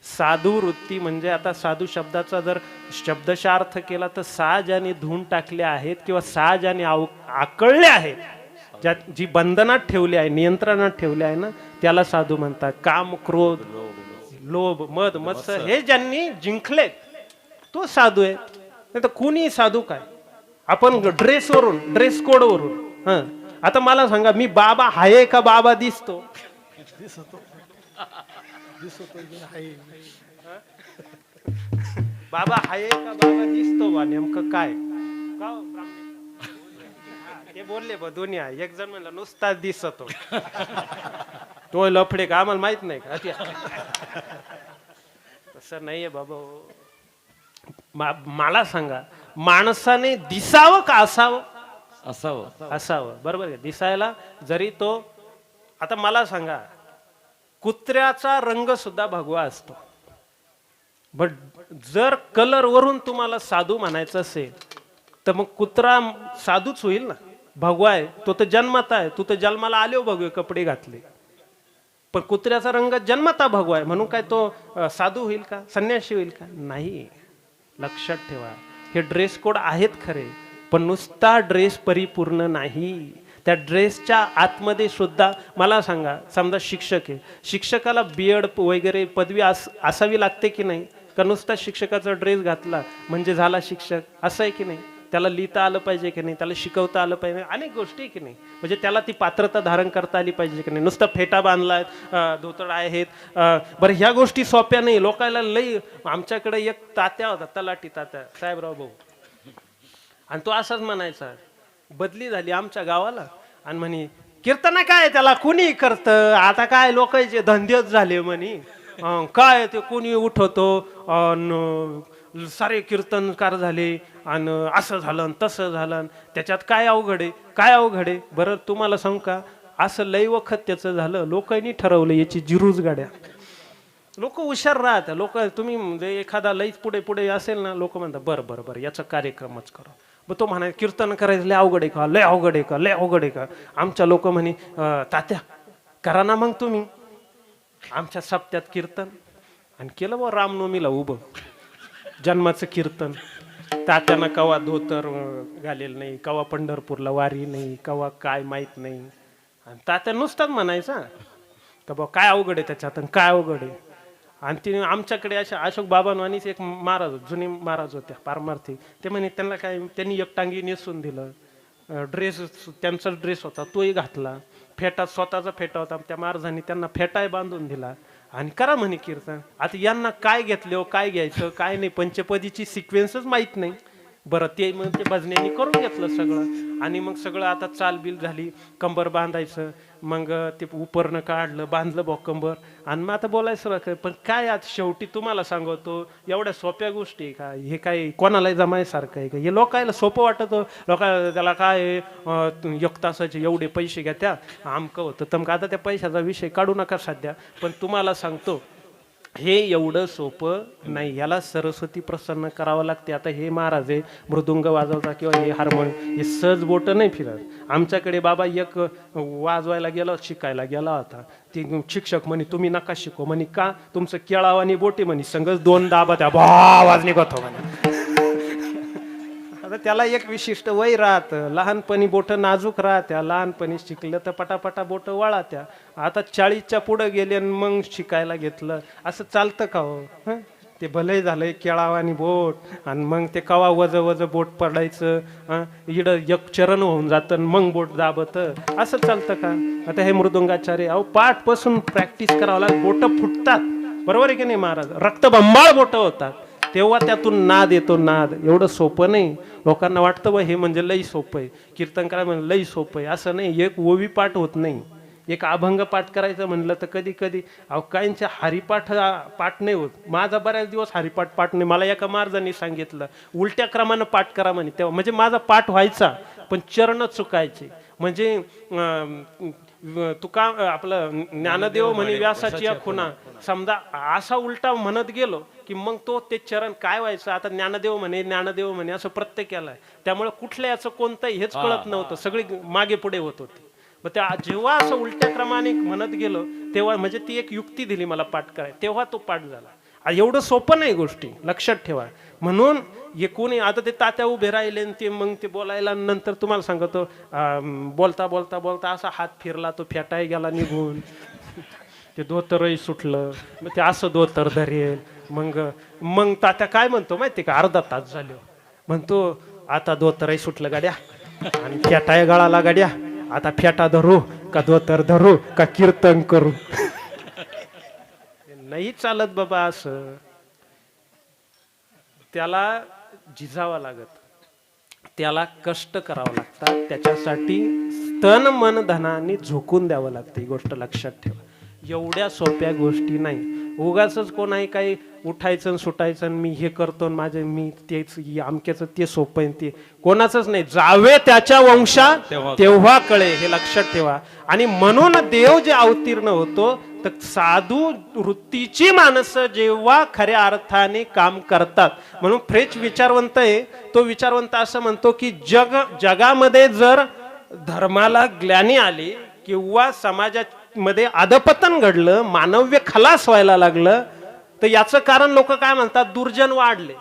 साधू वृत्ती म्हणजे आता साधू शब्दाचा जर शब्दशः अर्थ केला तर सहा ज्याने धुवून टाकले आहेत किंवा सहा ज्याने आकळले आहेत, ज्या जी बंधनात ठेवली आहे, नियंत्रणात ठेवली आहे ना, त्याला साधू म्हणतात. काम, क्रोध, लोभ, मद, मत्सर हे ज्यांनी जिंकले तो साधू आहे. नाही तर कुणी साधू काय? आपण ड्रेसवरून, ड्रेस कोडवरून आता मला सांगा, मी बाबा आहे का बाबा दिसतो? बाबा आहे का बाबा दिसतो? बा नेमकं काय का हो, ते बोलले बा दोन्ही आहे. एक जण म्हणला नुसताच दिसतो, तो लफडे का आम्हाला माहित नाही का? तसं नाहीये बाबा. मला सांगा, माणसाने दिसावं का असावं? असावं. बरोबर आहे. दिसायला जरी तो, आता मला सांगा, कुत्र्याचा रंग सुद्धा भगवा असतो. बट जर कलर वरून तुम्हाला साधू म्हणायचं असेल तर मग कुत्रा साधूच होईल ना. भगवा आहे तो तर जन्मता आहे. तू तर जन्माला आले हो भगवे कपडे घातले, पण कुत्र्याचा रंग जन्मता भगवा आहे म्हणून काय तो साधू होईल का? संन्यासी होईल का? नाही. लक्षात ठेवा, हे ड्रेस कोड आहेत खरे, पण नुसता ड्रेस परिपूर्ण नाही. त्या ड्रेसच्या आतमध्ये सुद्धा मला सांगा, समजा शिक्षक आहे, शिक्षकाला बीएड वगैरे पदवी असावी लागते की नाही? का नुसता शिक्षकाचा ड्रेस घातला म्हणजे झाला शिक्षक, असं आहे की नाही? त्याला लिहिता आलं पाहिजे की नाही? त्याला शिकवता आलं पाहिजे, अनेक गोष्टी की नाही? म्हणजे त्याला ती पात्रता धारण करता आली पाहिजे की नाही? नुसता फेटा बांधलाय, धोतर आहेत. बरं, ह्या गोष्टी सोप्या नाही. लोकांना लई, आमच्याकडे एक तात्या होता, तलाठी तात्या साहेबराव भाऊ, आणि तो असाच म्हणायचा. बदली झाली आमच्या गावाला आणि म्हणे कीर्तन काय त्याला कुणी करतं, आता काय लोकांचे धंदेच झाले म्हणे, काय ते कोणी उठवतो सारे कीर्तनकार झाले आणि असं झालं तसं झालं, त्याच्यात काय अवघड आहे, काय अवघड आहे? बरं तुम्हाला सांगू का, असं लई वखत त्याचं झालं. लोकांनी ठरवलं याची जिरूज गाड्या. लोक हुशार राहतात. लोक, तुम्ही म्हणजे एखादा लईच पुढे पुढे असेल ना, लोक म्हणतात बरं बरं बरं याचा कार्यक्रमच करा. मग तो म्हणाय कीर्तन करायचं लय अवघड आहे का? लय अवघड आहे का? लय अवघड आहे का? आमच्या लोक म्हणे तात्या करा ना मग तुम्ही आमच्या सप्त्यात कीर्तन. आणि केलं बा रामनवमीला उभं जन्माचं कीर्तन. तात्यानं कवा धोतर घालेलं नाही, कवा पंढरपूरला वारी नाही, कवा काय माहीत नाही. आणि तात्या नुसताच म्हणायचा का बा काय अवघड आहे त्याच्यात, काय अवघड आहे. आणि ते आमच्याकडे अशा अशोक बाबांवानीच एक महाराज, जुने महाराज होत्या पारमार्थी, ते म्हणे त्यांना काय, त्यांनी एकटांगी नेसून दिलं, ड्रेस त्यांचा ड्रेस होता तोही घातला, फेटा स्वतःचा फेटा होता, त्या महाराजांनी त्यांना फेटाही बांधून दिला आणि करा म्हणे कीर्तन. आता यांना काय घेतलं, काय घ्यायचं, काय नाही, पंचपदीची सिक्वेन्सच माहीत नाही. बरं, ते मग ते भजन्यांनी करून घेतलं सगळं. आणि मग सगळं आता चालबिल झाली, कंबर बांधायचं, मग ते उपरणं काढलं, बांधलं बॉ कंबर, आणि मग आता बोलायचं. पण काय आज शेवटी तुम्हाला सांगतो, एवढ्या सोप्या गोष्टी का? हे काय कोणालाही जमायसारखं आहे का? हे लोकायला सोपं वाटतं. लोकांना त्याला काय एक तासाचे एवढे पैसे घ्या त्या आमकं होतं तमकं. आता त्या पैशाचा विषय काढू नका सध्या, पण तुम्हाला सांगतो हे एवढं सोपं नाही. याला सरस्वती प्रसन्न करावं लागते. आता हे महाराज आहे मृदुंग वाजवता किंवा हे हार्मोनियम, हे सहज बोटं नाही फिरत. आमच्याकडे बाबा एक वाजवायला गेला, शिकायला गेला होता, ती शिक्षक म्हणे तुम्ही नका शिकू म्हणे. का? तुमचं केळावानी बोटे म्हणे संगच दोन दाबा त्या बा आवाज निघतो म्हणे. आता त्याला एक विशिष्ट वय राहतं. लहानपणी बोटं नाजूक राहत्या, लहानपणी शिकलं तर पटापटा बोटं वळात्या. आता 40च्या पुढं गेले आणि मग शिकायला घेतलं, असं चालतं का हो? ते भलंय झालंय केळावानी बोट, आणि मग ते कवा वज वज बोट पडायचं, इड एक चरण होऊन जातं मग बोट दाबतं, असं चालतं का? आता हे मृदुंगाचार्य, अहो पाठपासून प्रॅक्टिस करावं लागेल. बोटं फुटतात, बरोबर आहे की नाही महाराज? रक्तबंबाळ बोटं होतात, तेव्हा त्यातून नाद येतो. नाद एवढं सोपं नाही. लोकांना वाटतं बा हे म्हणजे लई सोपं आहे, कीर्तन करा म्हणजे लई सोपं आहे. असं नाही. एक ओवी पाठ होत नाही. एक अभंग पाठ करायचं म्हणलं तर कधी कधी काहींच्या हरिपाठ पाठ नाही होत. माझा बऱ्याच दिवस हरिपाठ पाठ नाही. मला एका महाराजांनी सांगितलं उलट्या क्रमानं पाठ करा म्हणे. तेव्हा म्हणजे माझा पाठ व्हायचा पण चरण चुकायचे. म्हणजे तुका आपलं ज्ञानदेव म्हणे व्यासाची या खुणा, समजा असा उलटा म्हणत गेलो की मग तो ते चरण काय व्हायचं. आता ज्ञानदेव म्हणे असं प्रत्येकाला आहे. त्यामुळे कुठल्या याचं कोणतं हेच कळत नव्हतं, सगळी मागे पुढे होत होती. मग त्या जेव्हा असं उलट्या क्रमाने म्हणत गेलो तेव्हा म्हणजे ती एक युक्ती दिली मला पाठ करायला, तेव्हा तो पाठ झाला. एवढं सोपं नाही गोष्टी, लक्षात ठेवा. म्हणून कोणी आता ते तात्या उभे राहिले आणि ते मग ते बोलायला, नंतर तुम्हाला सांगतो बोलता बोलता बोलता असा हात फिरला, तो फेटाय गेला निघून, ते धोतरही सुटलं. मग ते असं धोतर धरेल. मग तात्या काय म्हणतो माहिती का, अर्धा तास झालो म्हणतो आता धोतरही सुटलं गाड्या आणि फेटाय गळाला गाड्या, आता फेटा धरू का धोतर धरू का कीर्तन करू. नाही चालत बाबा असं, त्याला झिजावं लागत, त्याला कष्ट करावं लागतात, त्याच्यासाठी तन मन धनाने झोकून द्यावं लागतं. ही गोष्ट लक्षात ठेवा, एवढ्या सोप्या गोष्टी नाही. उगाच कोणाही काही उठायचं सुटायचं मी हे करतो माझे मी तेच आमक्याचं ते सोपं आहे, ते कोणाचंच नाही. जावे त्याच्या वंशा तेव्हा कळे, हे लक्षात ठेवा. आणि म्हणून देव जे अवतीर्ण होतो तर साधू वृत्तीची माणसं जेव्हा खऱ्या अर्थाने काम करतात. म्हणून फ्रेंच विचारवंत आहे, तो विचारवंत असं म्हणतो की जगामध्ये जर धर्माला ग्लानी आली किंवा समाजामध्ये अधपतन घडलं, मानव्य खलास व्हायला लागलं, तर याचं कारण लोक काय म्हणतात, दुर्जन वाढले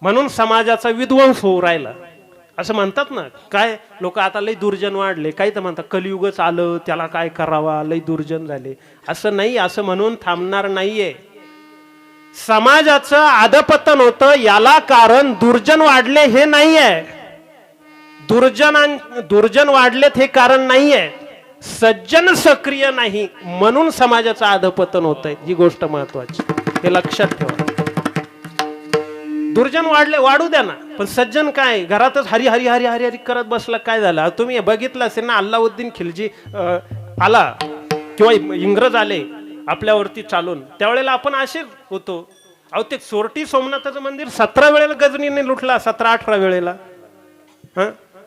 म्हणून समाजाचा विध्वंस होऊ राहिला असं म्हणतात ना. काय लोक आता लय दुर्जन वाढले, काही तर म्हणतात कलियुगच आलं त्याला काय करावा, लय दुर्जन झाले. असं नाही, असं म्हणून थांबणार नाहीये. समाजाचं अधपतन होतं याला कारण दुर्जन वाढले हे नाहीये, दुर्जन वाढलेत हे कारण नाहीये, सज्जन सक्रिय नाही म्हणून समाजाचं अधपतन होतंय. ही गोष्ट महत्वाची, हे लक्षात ठेवा. दुर्जन वाढू द्या ना, पण सज्जन काय घरातच हरी हरी हरी हरी हरी करत बसला, काय झालं. तुम्ही बघितलं असेल ना, अल्लाउद्दीन खिलजी आला किंवा इंग्रज आले आपल्यावरती चालून, त्यावेळेला आपण असेच होतो. अहो ते सोरटी सोमनाथाचं मंदिर 17 वेळेला गजनीने लुटला, 17-18 वेळेला.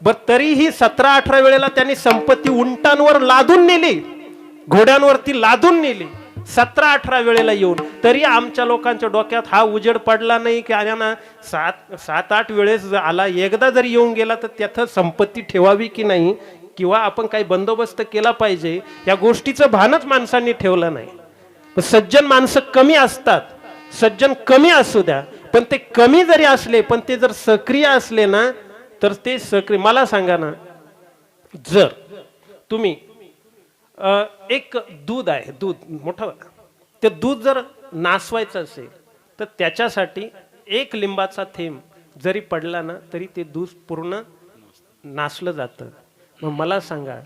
बर तरीही 17-18 वेळेला त्यांनी संपत्ती उंटांवर लादून नेली, घोड्यांवरती लादून नेली. 17-18 वेळेला येऊन तरी आमच्या लोकांच्या डोक्यात हा उजेड पडला नाही की ना 7-8 वेळेस आला, एकदा जरी येऊन गेला तर त्यात संपत्ती ठेवावी की नाही, किंवा आपण काही बंदोबस्त केला पाहिजे, या गोष्टीचं भानच माणसांनी ठेवलं नाही. सज्जन माणसं कमी असतात, सज्जन कमी असू द्या, पण ते कमी जरी असले पण ते जर सक्रिय असले ना तर ते सक्रिय. मला सांगा ना, जर तुम्ही एक दूध आहे, दूध मोठं, ते दूध जर नासवायचं असेल तर त्याच्यासाठी 1 लिंबाचा थेंब जरी पडला ना तरी ते दूध पूर्ण नासलं जातं. मग मला सांगा,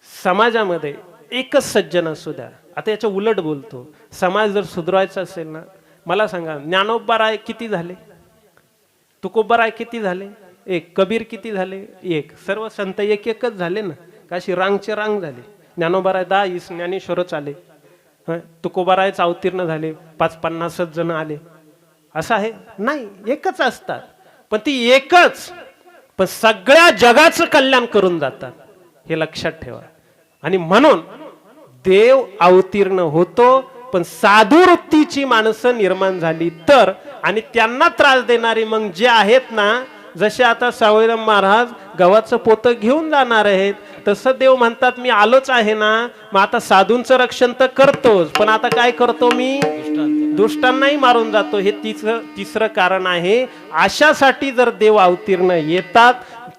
समाजामध्ये एकच सज्जन असू द्या, आता याच्या उलट बोलतो, समाज जर सुधारायचा असेल ना, मला सांगा ज्ञानोबा राय किती झाले, तुकोबा राय किती झाले, 1. कबीर किती झाले, 1. सर्व संत एकच झाले ना, काशी रांगचे रांग झाले. ज्ञानोबा राय 10 ज्ञानेश्वरच आले, तुकोबा रायच अवतीर्ण झाले, 50-50 जण आले. असं आहे नाही, एकच असतात, पण ती एकच पण सगळ्या जगाचं कल्याण करून जातात, हे लक्षात ठेवा. आणि म्हणून देव अवतीर्ण होतो, पण साधू वृत्तीची माणसं निर्माण झाली तर, आणि त्यांना त्रास देणारी मग जे आहेत ना, जसे आता सावळीराम महाराज गव्हाचं पोतं घेऊन जाणार आहेत, तसं देव म्हणतात मी आलोच आहे ना, मग आता साधूंचं रक्षण तर करतोच, पण आता काय करतो मी, दुष्टांनाही मारून जातो. हे तिसरं कारण आहे. अशासाठी जर देव अवतीर्ण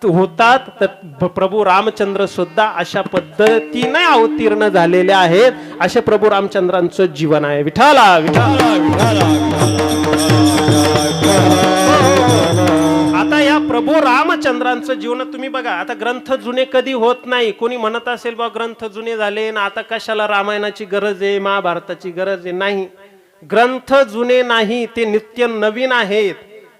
होतात तर प्रभू रामचंद्र सुद्धा अशा पद्धतीने अवतीर्ण झालेले आहेत. असे प्रभू रामचंद्रांचं जीवन आहे. विठाला विठाला विठाला. आता या प्रभू रामचंद्रांचं जीवन तुम्ही बघा. आता ग्रंथ जुने कधी होत नाही. कोणी म्हणत असेल बा ग्रंथ जुने झाले ना, आता कशाला रामायणाची गरज आहे, महाभारताची गरज आहे. नाही, ग्रंथ जुने नाही, ते नित्य नवीन आहेत,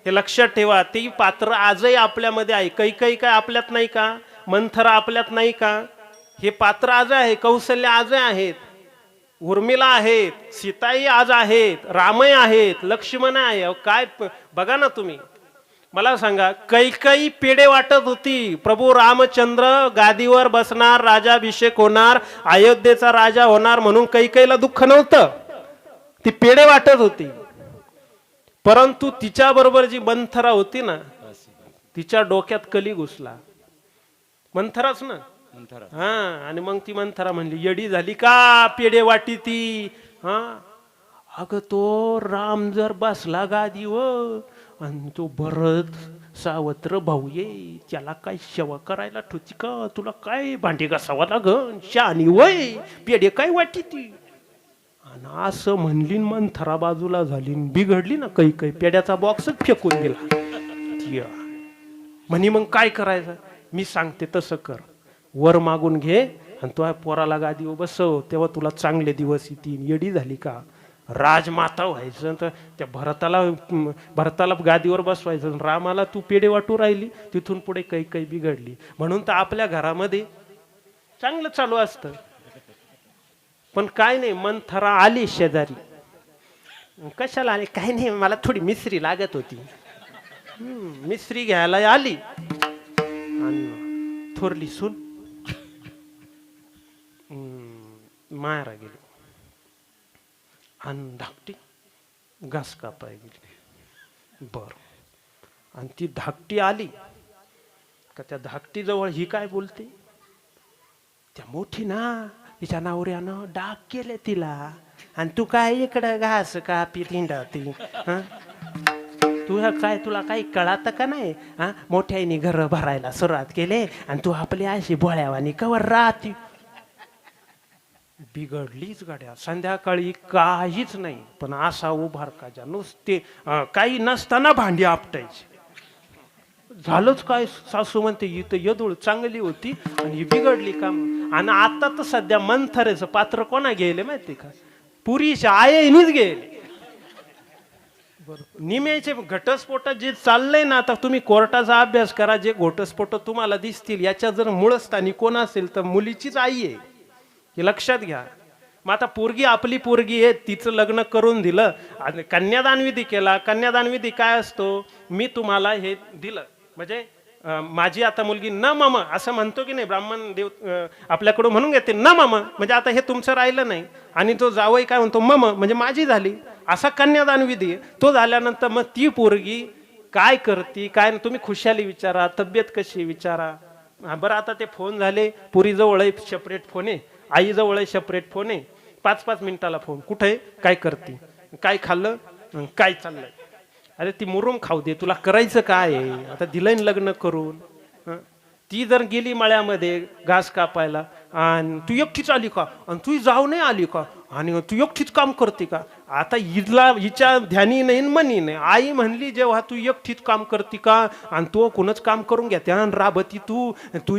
हे लक्षात ठेवा. ती पात्र आजही आपल्यामध्ये आहे. कैकई काय आपल्यात नाही का, मंथरा आपल्यात नाही का, हे पात्र आज आहे. कौशल्य आज आहेत, उर्मिला आहेत, सीताई आज आहेत, रामय आहेत, लक्ष्मण आहे. काय बघा ना तुम्ही, मला सांगा, कैकई पेढे वाटत होती. प्रभू रामचंद्र गादीवर बसणार, राजाभिषेक होणार, अयोध्येचा राजा होणार म्हणून कैकईला दुःख नव्हतं. ती पेढे वाटत होती. परंतु तिच्या बरोबर जी मंथरा होती ना, तिच्या डोक्यात कली घुसला. मंथराच ना. हा, आणि मग ती मंथरा म्हणली, येडी झाली का पेढे वाटी ती. हा, अगं तो राम जर बसला गादीवर आणि तो भरत सावत्र भाऊ ये, त्याला काय सेवा करायला ठेवती का? तुला काय भांडी घासावा लागन, शानी वय, पेढे काय वाटी ती. आणि असं म्हणली, मंथरा बाजूला झाली, बिघडली ना काही पेड्याचा बॉक्सच फेकून दिला. म्हणे मग काय करायचं? मी सांगते तसं कर, वर मागून घे आणि तो पोराला गादीवर बसव, तेव्हा तुला चांगले दिवस येतील. येडी झाली का? राजमाता व्हायचं तर त्या भरताला गादीवर बसवायचं, रामाला तू पेढे वाटू राहिली. तिथून पुढे काही बिघडली. म्हणून तर आपल्या घरामध्ये चांगलं चालू असतं. पण काय नाही, मंथरा आली शेजारी. कशाला आली? काय नाही, मला थोडी मिसरी लागत होती. मिसरी घ्यायला आली आणि थोरली सून मायरा गेली आणि धाकटी घास कापाय गेली. बर, आणि ती धाकटी आली का त्या धाकटी जवळ ही काय बोलते? त्या मोठी ना, तिच्या नवऱ्यानं डाग केले तिला, आणि तू काय इकडं घास कापी हिंडती. तुला काही कळत का नाही? हा, मोठ्याने घर भरायला सुरुवात केले आणि तू आपली अशी भोळ्यावानी कवर राहती. बिघडलीच गाड्या. संध्याकाळी काहीच नाही, पण असा उभार काजा नुसते काही नसताना भांडी आपटायची. झालंच काय? सासू म्हणते ही तर यदुळ चांगली होती आणि ही बिघडली का? आणि आता तर सध्या मंथरेचं पात्र कोणा गेले माहिती का? पुरीच्या आईनीच गेले. निमेचे घटस्फोट जे चाललंय ना, आता तुम्ही कोर्टाचा अभ्यास करा. जे घटस्फोट तुम्हाला दिसतील याच्या जर मूळस्थानी कोण असेल तर मुलीचीच आई आहे, हे लक्षात घ्या. मग आता पोरगी आपली पोरगी आहे, तिचं लग्न करून दिलं आणि कन्यादान विधी केला. कन्यादान विधी काय असतो? मी तुम्हाला हे दिलं म्हणजे माझी आता मुलगी न मम असं म्हणतो की नाही, ब्राह्मण देव आपल्याकडून म्हणून घेते न मम, म्हणजे आता हे तुमचं राहिलं नाही. आणि तो जावई काय म्हणतो? मम, म्हणजे माझी झाली. असा कन्यादान विधी. तो झाल्यानंतर मग ती पोरगी काय करते काय, तुम्ही खुशाली विचारा, तब्येत कशी विचारा. बरं, आता ते फोन झाले, पुरी जवळ सेपरेट फोन आहे, आई जवळ सेपरेट फोन आहे, 5-5 मिनिटाला फोन. कुठे काय करते, काय खाल्लं, काय चाललंय. अरे ती मुरुम खाऊ दे, तुला करायचं काय आहे? आता दिलंय लग्न करून. ती जर गेली मळ्यामध्ये घास कापायला आणि तू एकटीच आली का, आणि तू जाऊ नाही आली का, आणि तू एकटीच काम करते का? आता हिच्या ध्यानी नाही मनी नाही. आई म्हणली जेव्हा तू एकटीच काम करते का, आणि तू कोणच काम करून घेते आणि राबती तू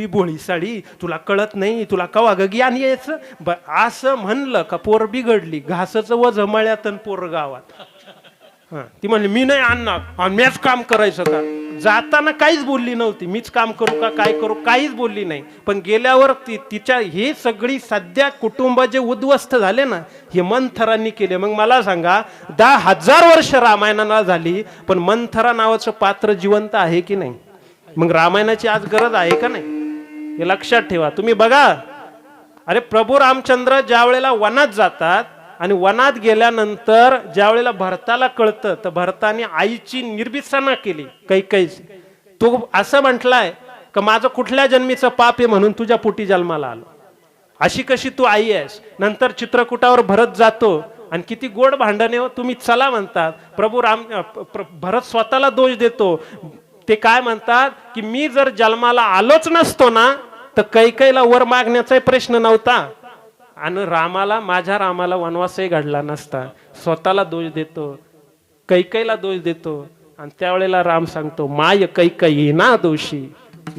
बोळी साडी, तुला कळत नाही, तुला कवा ग ज्ञान यायचं. असं म्हणलं का पोर बिघडली. घासाचं वज मळ्यात आणि पोर गावात. ती म्हणली मी नाही आणणार आणि मीच काम करायचं का? जाताना काहीच बोलली नव्हती, मीच काम करू का काय करू, काहीच बोलली नाही. पण गेल्यावर तिच्या हे सगळी सध्या कुटुंब जे उद्ध्वस्त झाले ना, हे मंथरांनी केले. मग मला सांगा, 10,000 वर्ष रामायणाला झाली, पण मंथरा नावाचं पात्र जिवंत आहे की नाही? मग रामायणाची आज गरज आहे का नाही? हे लक्षात ठेवा. तुम्ही बघा, अरे प्रभू रामचंद्र ज्या वेळेला वनात जातात आणि वनात गेल्यानंतर ज्या वेळेला भरताला कळतं, तर भरताने आईची निर्भिसना केली. काही तो असं म्हटलाय का माझं कुठल्या जन्मीचं पाप आहे म्हणून तुझ्या पोटी जन्माला आलो, अशी कशी तू आई आहेस. नंतर चित्रकूटावर भरत जातो आणि किती गोड भांडणे हो, तुम्ही चला म्हणतात. प्रभू भरत स्वतःला दोष देतो. ते काय म्हणतात की मी जर जन्माला आलोच नसतो ना, तर कैकेयीला वर मागण्याचा प्रश्न नव्हता आणि माझ्या रामाला वनवासही घडला नसता. स्वतःला दोष देतो, कैकेयीला दोष देतो. आणि त्यावेळेला राम सांगतो माय कैकेयी ना दोषी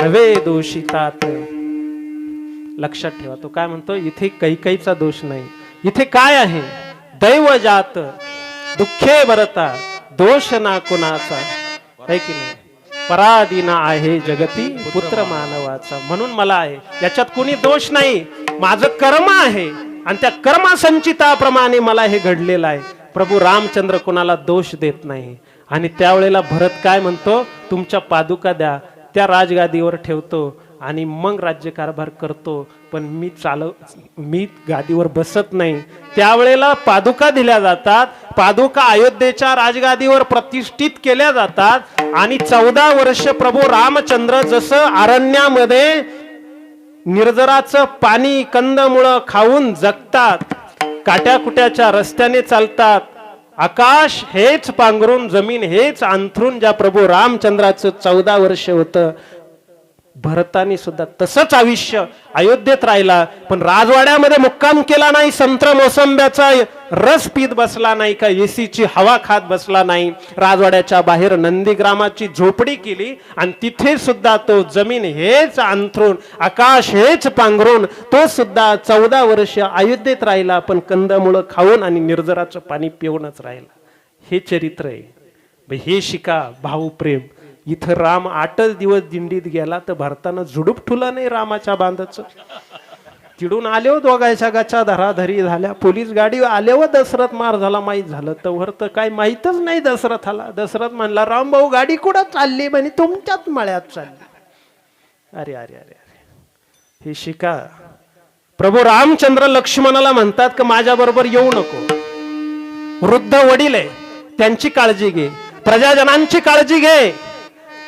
नव्हे दोषी तात. लक्षात ठेवा. तो काय म्हणतो, इथे कैकेयीचा दोष नाही, इथे काय आहे? दैव जात दुःखे भरता दोष ना कुणाचा, आहे की नाही? पराधीना आहे जगती पुत्र मानवाचा. म्हणून मला आहे, याच्यात कोणी दोष नाही, माझं कर्म आहे आणि त्या कर्मसंचिताप्रमाणे मला हे घडलेलं आहे. प्रभू रामचंद्र कोणाला दोष देत नाही. आणि त्यावेळेला भरत काय म्हणतो, तू तुमच्या पादुका द्या, त्या राजगादीवर ठेवतो आणि मग राज्यकारभार करतो, पण मी गादीवर बसत नाही. त्यावेळेला पादुका दिल्या जातात, पादुका अयोध्येच्या राजगादीवर प्रतिष्ठित केल्या जातात आणि 14 वर्ष प्रभू रामचंद्र जसं अरण्यामध्ये निर्जराचं पाणी कंदमुळं खाऊन जगतात, काट्याकुट्याच्या रस्त्याने चालतात, आकाश हेच पांघरून जमीन हेच अंथरून ज्या प्रभू रामचंद्राचं 14 वर्ष होतं, भरतानी सुद्धा तसंच आयुष्य अयोध्येत राहिला, पण राजवाड्यामध्ये मुक्काम केला नाही, संत्र मोसंब्याचा रस पीत बसला नाही, का एसीची हवा खात बसला नाही. राजवाड्याच्या बाहेर नंदीग्रामाची झोपडी केली आणि तिथे सुद्धा तो जमीन हेच अंथरून आकाश हेच पांघरून तो सुद्धा 14 वर्ष अयोध्येत राहिला, पण कंदमुळं खाऊन आणि निर्जराचं पाणी पिऊनच राहिला. हे चरित्र आहे. हे शिका भाऊ प्रेम. इथं राम 8च दिवस दिंडीत गेला तर भरताना झुडूप ठुला नाही रामाच्या बांधाचं. तिडून आले दोघांच्या गाच्या धराधरी झाल्या, पोलीस गाडी आल्यावर दशरथ मार झाला माहीत झालं. तर तर काय माहीतच नाही दशरथाला. दशरथ म्हणला, राम भाऊ गाडी कुठं चालली? म्हणे तुमच्याच मळ्यात चालली. अरे अरे अरे अरे, हे शिका. प्रभू रामचंद्र लक्ष्मणाला म्हणतात की माझ्या बरोबर येऊ नको. वृद्ध वडील आहे, त्यांची काळजी घे, प्रजाजनांची काळजी घे,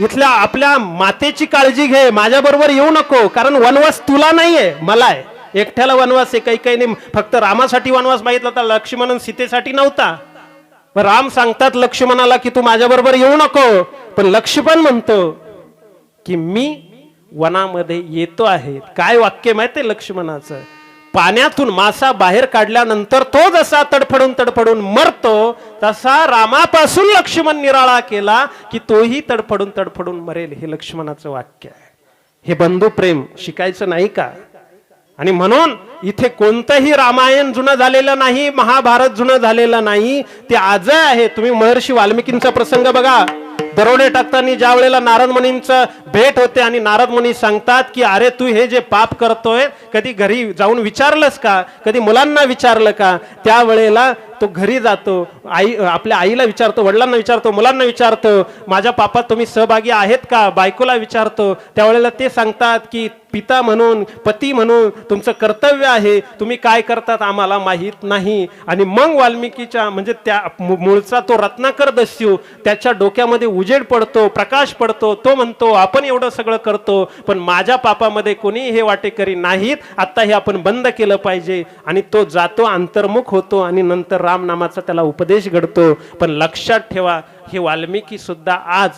इथल्या आपल्या मातेची काळजी घे, माझ्या बरोबर येऊ नको. कारण वनवास तुला नाहीये, मला आहे. एकट्याला वनवास आहे. काही नाही, फक्त रामासाठी वनवास मागितला तर लक्ष्मण सीतेसाठी नव्हता. राम सांगतात लक्ष्मणाला की तू माझ्या बरोबर येऊ नको, पण लक्ष्मण म्हणतो की मी वनामध्ये येतो आहे. काय वाक्य माहितीये लक्ष्मणाचं? पाण्यातून मासा बाहेर काढल्यानंतर तो जसा तडफडून तडफडून मरतो, तसा रामापासून लक्ष्मण निराळा केला की तोही तडफडून तडफडून मरेल. हे लक्ष्मणाचं वाक्य आहे. हे बंधू प्रेम शिकायचं नाही का? आणि म्हणून इथे कोणतंही रामायण जुनं झालेलं नाही, महाभारत जुनं झालेलं नाही, ते आज आहे. तुम्ही महर्षी वाल्मिकींचा प्रसंग बघा. दरोडे टाकताना ज्या वेळेला नारद मुनींचं भेट होते आणि नारद मुनी सांगतात की अरे तू हे जे पाप करतोय कधी घरी जाऊन विचारलंस का? कधी मुलांना विचारलं का? त्यावेळेला तो घरी जातो, आपल्या आईला विचारतो, वडिलांना विचारतो, मुलांना विचारतो, माझ्या पापात तुम्ही सहभागी आहेत का? बायकोला विचारतो. त्यावेळेला ते सांगतात की पिता म्हणून, पती म्हणून तुमचं कर्तव्य आहे, तुम्ही काय करतात आम्हाला माहीत नाही. आणि मग वाल्मिकीच्या म्हणजे त्या मूळचा तो रत्नाकर दस्यू, त्याच्या डोक्यामध्ये उजेड पडतो, प्रकाश पडतो. तो म्हणतो आपण एवढं सगळं करतो, पण माझ्या पापामध्ये कोणी हे वाटेकरी नाहीत, आता हे आपण बंद केलं पाहिजे. आणि तो जातो, अंतर्मुख होतो आणि नंतर राम नामाचा त्याला उपदेश घडतो. पण लक्षात ठेवा, हे वाल्मिकी सुद्धा आज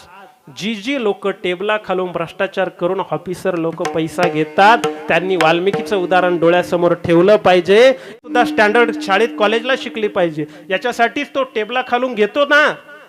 जी लोक टेबला खालून भ्रष्टाचार करून ऑफिसर लोक पैसा घेतात, त्यांनी वाल्मिकीचं उदाहरण डोळ्यासमोर ठेवलं पाहिजे. सुद्धा स्टँडर्ड शाळेत कॉलेजला शिकली पाहिजे. याच्यासाठीच तो टेबला खालून घेतो ना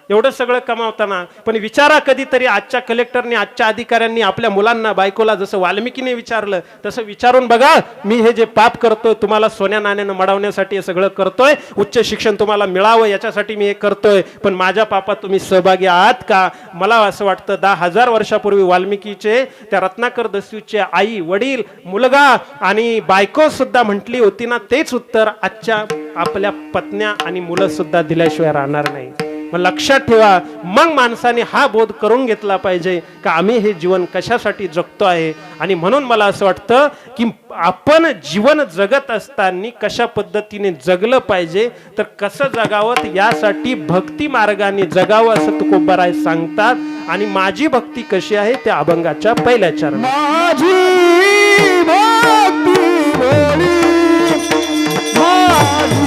एवढं सगळं कमावताना. पण विचारा कधीतरी आजच्या कलेक्टरने, आजच्या अधिकाऱ्यांनी आपल्या मुलांना, बायकोला जसं वाल्मिकीने विचारलं तसं विचारून बघा, मी हे जे पाप करतोय तुम्हाला सोन्या नाण्यानं मडवण्यासाठी हे सगळं करतोय, उच्च शिक्षण तुम्हाला मिळावं याच्यासाठी मी हे करतोय, पण माझ्या पापात तुम्ही सहभागी आहात का? मला असं वाटतं 10,000 वर्षापूर्वी वाल्मिकीचे त्या रत्नाकर दस्यूचे आई, वडील, मुलगा आणि बायको सुद्धा म्हटली होती ना, तेच उत्तर आजच्या आपल्या पत्न्या आणि मुलं सुद्धा दिल्याशिवाय राहणार नाही. मग लक्षात ठेवा, मग माणसाने हा बोध करून घेतला पाहिजे का आम्ही हे जीवन कशासाठी जगतो आहे. आणि म्हणून मला असं वाटतं की आपण जीवन जगत असताना कशा पद्धतीने जगलं पाहिजे, तर कसं जगावं यासाठी भक्ती मार्गाने जगावं असं तुकोबाराय सांगतात. आणि माझी भक्ती कशी आहे त्या अभंगाच्या पहिल्या चरणात. माझी भक्ती बोली, माझी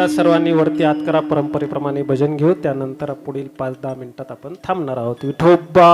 एकदा सर्वांनी वरती हात करा. परंपरेप्रमाणे भजन घेऊ. त्यानंतर पुढील 5-10 मिनिटात आपण थांबणार आहोत. विठोबा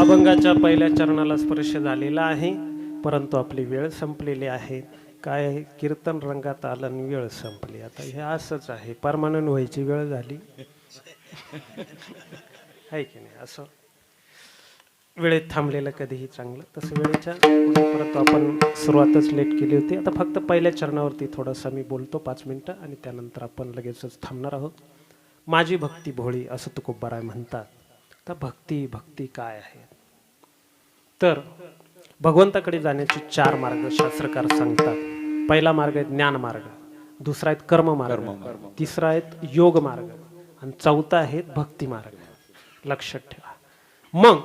अभंगाच्या पहिल्या चरणाला स्पर्श झालेला आहे, परंतु आपली वेळ संपलेली आहे. काय आहे, कीर्तन रंगात आलं आणि वेळ संपली. आता हे असंच आहे, परमानंट व्हायची वेळ झाली आहे की नाही. असं वेळेत थांबलेलं कधीही चांगलं. तसं वेळेच्या परंतु आपण सुरुवातच लेट केली होती. आता फक्त पहिल्या चरणावरती थोडंसं मी बोलतो 5 मिनिटं आणि त्यानंतर आपण लगेचच थांबणार आहोत. माझी भक्ती भोळी असं तुकोबाराय म्हणतात. तर भक्ती काय आहे, तर भगवंताकडे जाण्याचे 4 मार्ग शास्त्रकार सांगतात. पहिला मार्ग आहे ज्ञान मार्ग, दुसरा आहे कर्म मार्ग, तिसरा आहे योग मार्ग आणि चौथा आहे भक्ती मार्ग. लक्षात ठेवा. मग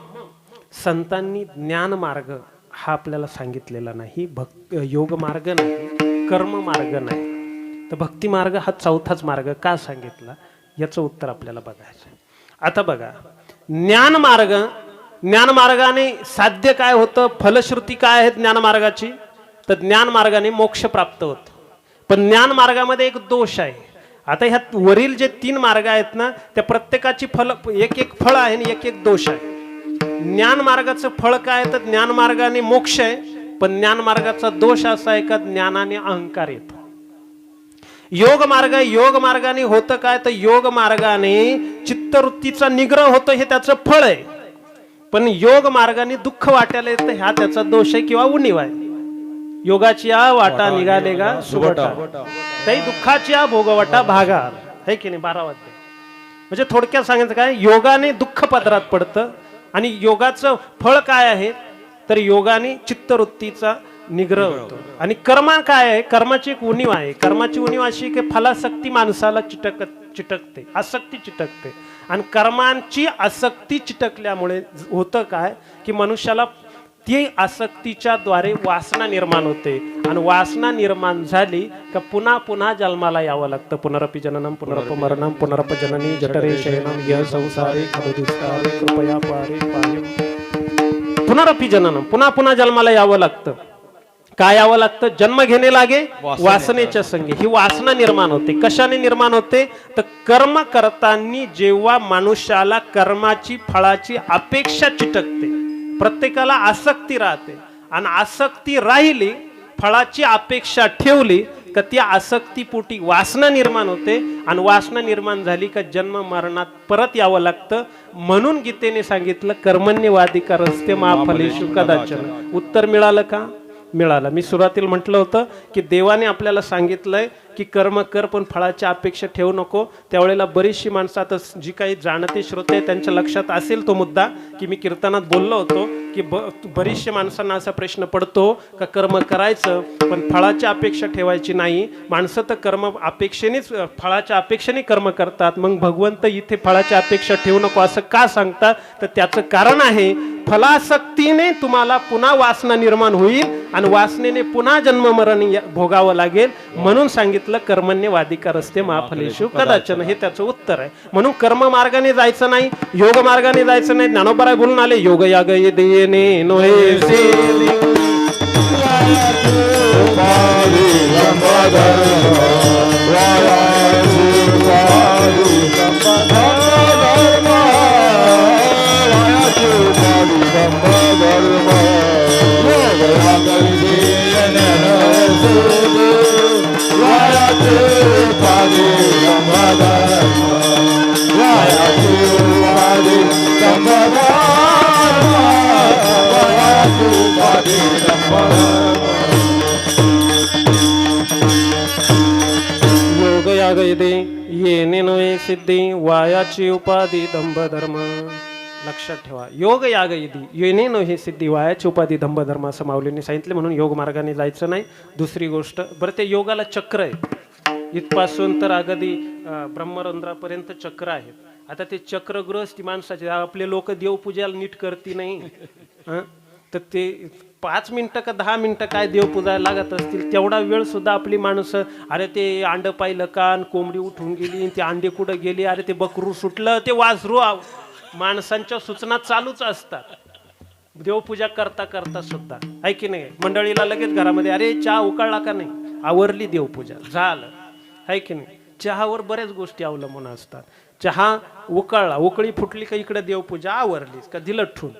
संतांनी ज्ञान मार्ग हा आपल्याला सांगितलेला नाही, योग मार्ग नाही, कर्म मार्ग नाही, तर भक्ती मार्ग हा चौथाच मार्ग का सांगितला याचं उत्तर आपल्याला बघायचं. आता बघा, ज्ञान मार्गाने साध्य काय होतं, फलश्रुती काय आहे ज्ञान मार्गाची, तर ज्ञान मार्गाने मोक्ष प्राप्त होतं. पण ज्ञान मार्गामध्ये एक दोष आहे. आता ह्या वरील जे 3 मार्ग आहेत ना, त्या प्रत्येकाची फल एक फळ आहे आणि एक दोष आहे. ज्ञान मार्गाचं फळ काय, तर ज्ञान मार्गाने मोक्ष आहे, पण ज्ञान मार्गाचा दोष असा आहे का ज्ञानाने अहंकार येतो. योग मार्गाने होतं काय, तर योग मार्गाने चित्तवृत्तीचा निग्रह होतो, हे त्याचं फळ आहे. पण योग मार्गाने दुःख वाटायला येतं, हा त्याचा दोष आहे किंवा उणीव आहे. योगाची वाटा निघाले गा सुगटा, तै दुःखाची भोगवटा भागा, है की नाही. 12 अध्याय. म्हणजे थोडक्यात सांगायचं काय, योगाने दुःख पदरात पडतं आणि योगाचं फळ काय आहे, तर योगाने चित्तवृत्तीचा निग्रह होतो. आणि कर्म काय आहे, कर्माची एक उणीव आहे. कर्माची उणीव अशी की फलासक्ती माणसाला चिटकते, आसक्ती चिटकते. आणि कर्मांची आसक्ती चिटकल्यामुळे होतं काय, की मनुष्याला ती आसक्तीच्या द्वारे वासना निर्माण होते. आणि वासना निर्माण झाली का पुन्हा जन्माला यावं लागतं. पुनरपि जननम पुनरपि मरणम पुनरप जननी जठरे शयनम य संसारे खलुदिस्तारे कृपया पारे पायम. पुनरपि जननम, पुन्हा जन्माला यावं लागतं. काय यावं लागतं, जन्म घेणे लागे वासनेच्या संगी. ही वासना निर्माण होते. कशाने निर्माण होते, तर कर्म करताना जेव्हा मनुष्याला कर्माची फळाची अपेक्षा चिटकते, प्रत्येकाला आसक्ती राहते. आणि आसक्ती राहिली, फळाची अपेक्षा ठेवली का त्या आसक्तीपोटी वासना निर्माण होते. आणि वासना निर्माण झाली का जन्म मरणात परत यावं लागतं. म्हणून गीतेने सांगितलं कर्मण्यवाधिकारस्ते मा फलेषु कदाचन. उत्तर मिळालं का, मिळालं. मी सुरुवातीला म्हटलं होतं की देवाने आपल्याला सांगितलंय की कर्म कर पण फळाची अपेक्षा ठेवू नको. त्यावेळेला बरीचशी माणसं, आता जी काही जाणते श्रोते त्यांच्या लक्षात असेल तो मुद्दा की मी कीर्तनात बोललो होतो की बरीचशे माणसांना असा प्रश्न पडतो का कर्म करायचं पण फळाची अपेक्षा ठेवायची नाही. माणसं तर कर्म अपेक्षेनेच, फळाच्या अपेक्षेने कर्म करतात. मग भगवंत इथे फळाची अपेक्षा ठेवू नको असं का सांगतात? तर त्याचं कारण आहे, फलासक्तीने तुम्हाला पुन्हा वासना निर्माण होईल आणि वासनेने पुन्हा जन्म मरण भोगावं लागेल. म्हणून सांगितलं कर्मण्यवाधिकार असते महाफलेषु कदाचन. हे त्याचं उत्तर आहे. म्हणून कर्म मार्गाने जायचं नाही, योग मार्गाने जायचं नाही. ज्ञानोबराय बोलून आले, योग याग देणे नोहे योग याग येणे नव्हे सिद्धी, वायाची उपाधी दंभ धर्म. लक्षात ठेवा, योग याग येणे नव्हे सिद्धी, वायाची उपाधी दंभ धर्म असं माऊलींनी सांगितले. म्हणून योग मार्गाने जायचं नाही. दुसरी गोष्ट, बरं ते योगाला चक्र आहे, इथपासून तर अगदी ब्रह्मरंध्रापर्यंत चक्र आहेत. आता ते चक्र गृहस्थी माणसाचे, आपले लोक देवपूजाला नीट करती नाही तर ते 5 मिनिटं का 10 मिनिटं काय देवपूजायला लागत असतील, तेवढा वेळ सुद्धा आपली माणसं, अरे ते अंड पाहिलं का, कोंबडी उठून गेली, ते अंडे कुठं गेली, अरे ते बकरू सुटलं, ते वासरू, माणसांच्या सूचना चालूच असतात देवपूजा करता करता सुद्धा, आहे की नाही? मंडळीला लगेच घरामध्ये, अरे चहा उकळला का नाही, आवरली देवपूजा, झालं, आहे की नाही? चहावर बऱ्याच गोष्टी अवलंबून असतात. चहा उकळला, उकळी फुटली का इकडे देवपूजा आवरलीच का, दिलं ठून,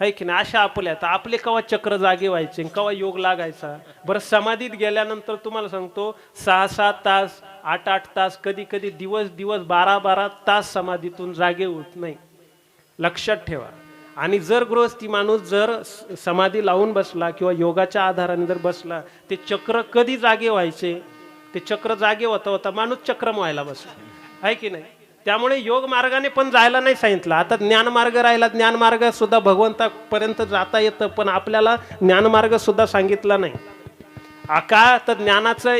आहे की नाही? अशा आपल्या, तर आपले कवा चक्र जागे व्हायचे, कवा योग लागायचा? बरं समाधीत गेल्यानंतर तुम्हाला सांगतो 6-6 तास, 8-8 तास, कधी कधी दिवस 12-12 तास समाधीतून जागे होत नाही. लक्षात ठेवा. आणि जर गृहस्थी माणूस जर समाधी लावून बसला किंवा योगाच्या आधाराने जर बसला, ते चक्र कधी जागे व्हायचे? ते चक्र जागे होता होता माणूस चक्रम व्हायला बसला, आहे की नाही? त्यामुळे योग मार्गाने पण जायला नाही सांगितलं. आता ज्ञानमार्ग राहिला, ज्ञानमार्ग सुद्धा भगवंतापर्यंत जाता येतं, पण आपल्याला ज्ञानमार्ग सुद्धा सांगितला नाही. का तर ज्ञानाचं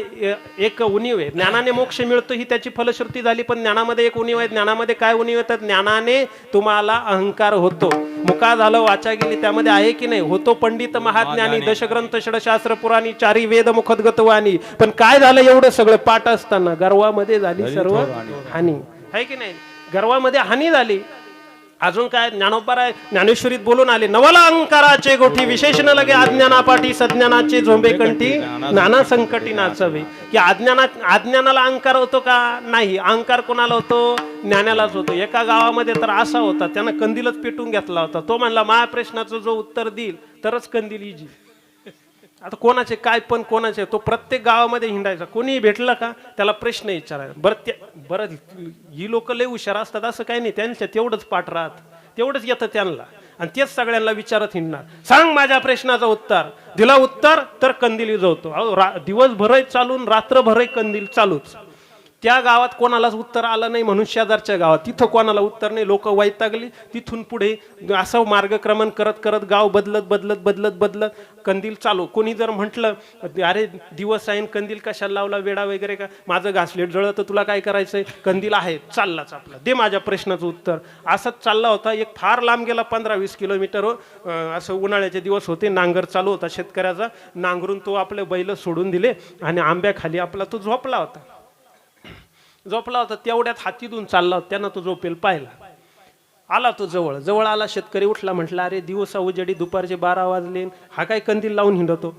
एक उणीव आहे. ज्ञानाने मोक्ष मिळतो ही त्याची फलश्रुती झाली, पण ज्ञानामध्ये एक उणीव आहे. ज्ञानामध्ये काय उणीव आहे? तर ज्ञानाने तुम्हाला अहंकार होतो. मुका झालं, वाचा गेली, त्यामध्ये आहे की नाही? होतो पंडित महाज्ञानी, दशग्रंथ षडशास्त्र पुराणी, 4 वेद मुखदगतवाणी. पण काय झालं? एवढं सगळं पाठ असताना गर्वामध्ये झाली सर्व हानी, आहे की नाही? गर्वामध्ये हानी झाली. अजून काय? ज्ञानोबराय ज्ञानेश्वरीत बोलून आले, नवला अहंकाराचे गोठी, विशेषण लगे अज्ञानापाठी, सज्ञानाचे झोंबे कंठी, नाना संकटी नाचवे. की अज्ञानाला अहंकार होतो का? नाही. अहंकार कोणाला होतो? ज्ञानालाच होतो. एका गावामध्ये तर असा होता, त्यानं कंदीलच पेटून घेतला होता. तो म्हणला, माझ्या प्रश्नाचं जो उत्तर देईल तरच कंदील इजी. आता कोणाचे काय पण कोणाचे, तो प्रत्येक गावामध्ये हिंडायचा, कोणी भेटलं का त्याला प्रश्न विचारायचा. बरं ही लोक लय हुशार असतात असं काही नाही, त्यांच्या तेवढंच पाठ राहत, तेवढंच येतं त्यांना, आणि तेच सगळ्यांना विचारत हिंडणार. सांग माझ्या प्रश्नाचं उत्तर. दिला उत्तर तर कंदील विजवतो. दिवसभरही चालून रात्रभरही कंदील चालूच. त्या गावात कोणालाच उत्तर आलं नाही, म्हणून शेजारच्या गावात तिथं कोणाला उत्तर नाही, लोक वैतागली. तिथून पुढे असं मार्गक्रमण करत करत गाव बदलत बदलत बदलत बदलत कंदील चालू. कोणी जर म्हटलं, अरे दिवस आहे कंदील कशाला लावला, वेडा वगैरे का, माझं घासलेट जळलं तर तुला काय करायचंय, कंदील आहे, चाललाच आपला, दे माझ्या प्रश्नाचं उत्तर. असंच चालला होता. एक फार लांब गेला, 15-20 किलोमीटर. असं उन्हाळ्याचे दिवस होते, नांगर चालू होता शेतकऱ्याचा. नांगरून तो आपले बैल सोडून दिले आणि आंब्याखाली आपला तो झोपला होता. तेवढ्यात हातीतून चालला होता, त्यानं तो झोपेल पाहिला. आला तो जवळ आला. शेतकरी उठला, म्हटला, अरे दिवसा उजेडी, दुपारचे 12 वाजले, हा काय कंदील लावून हिंडतो,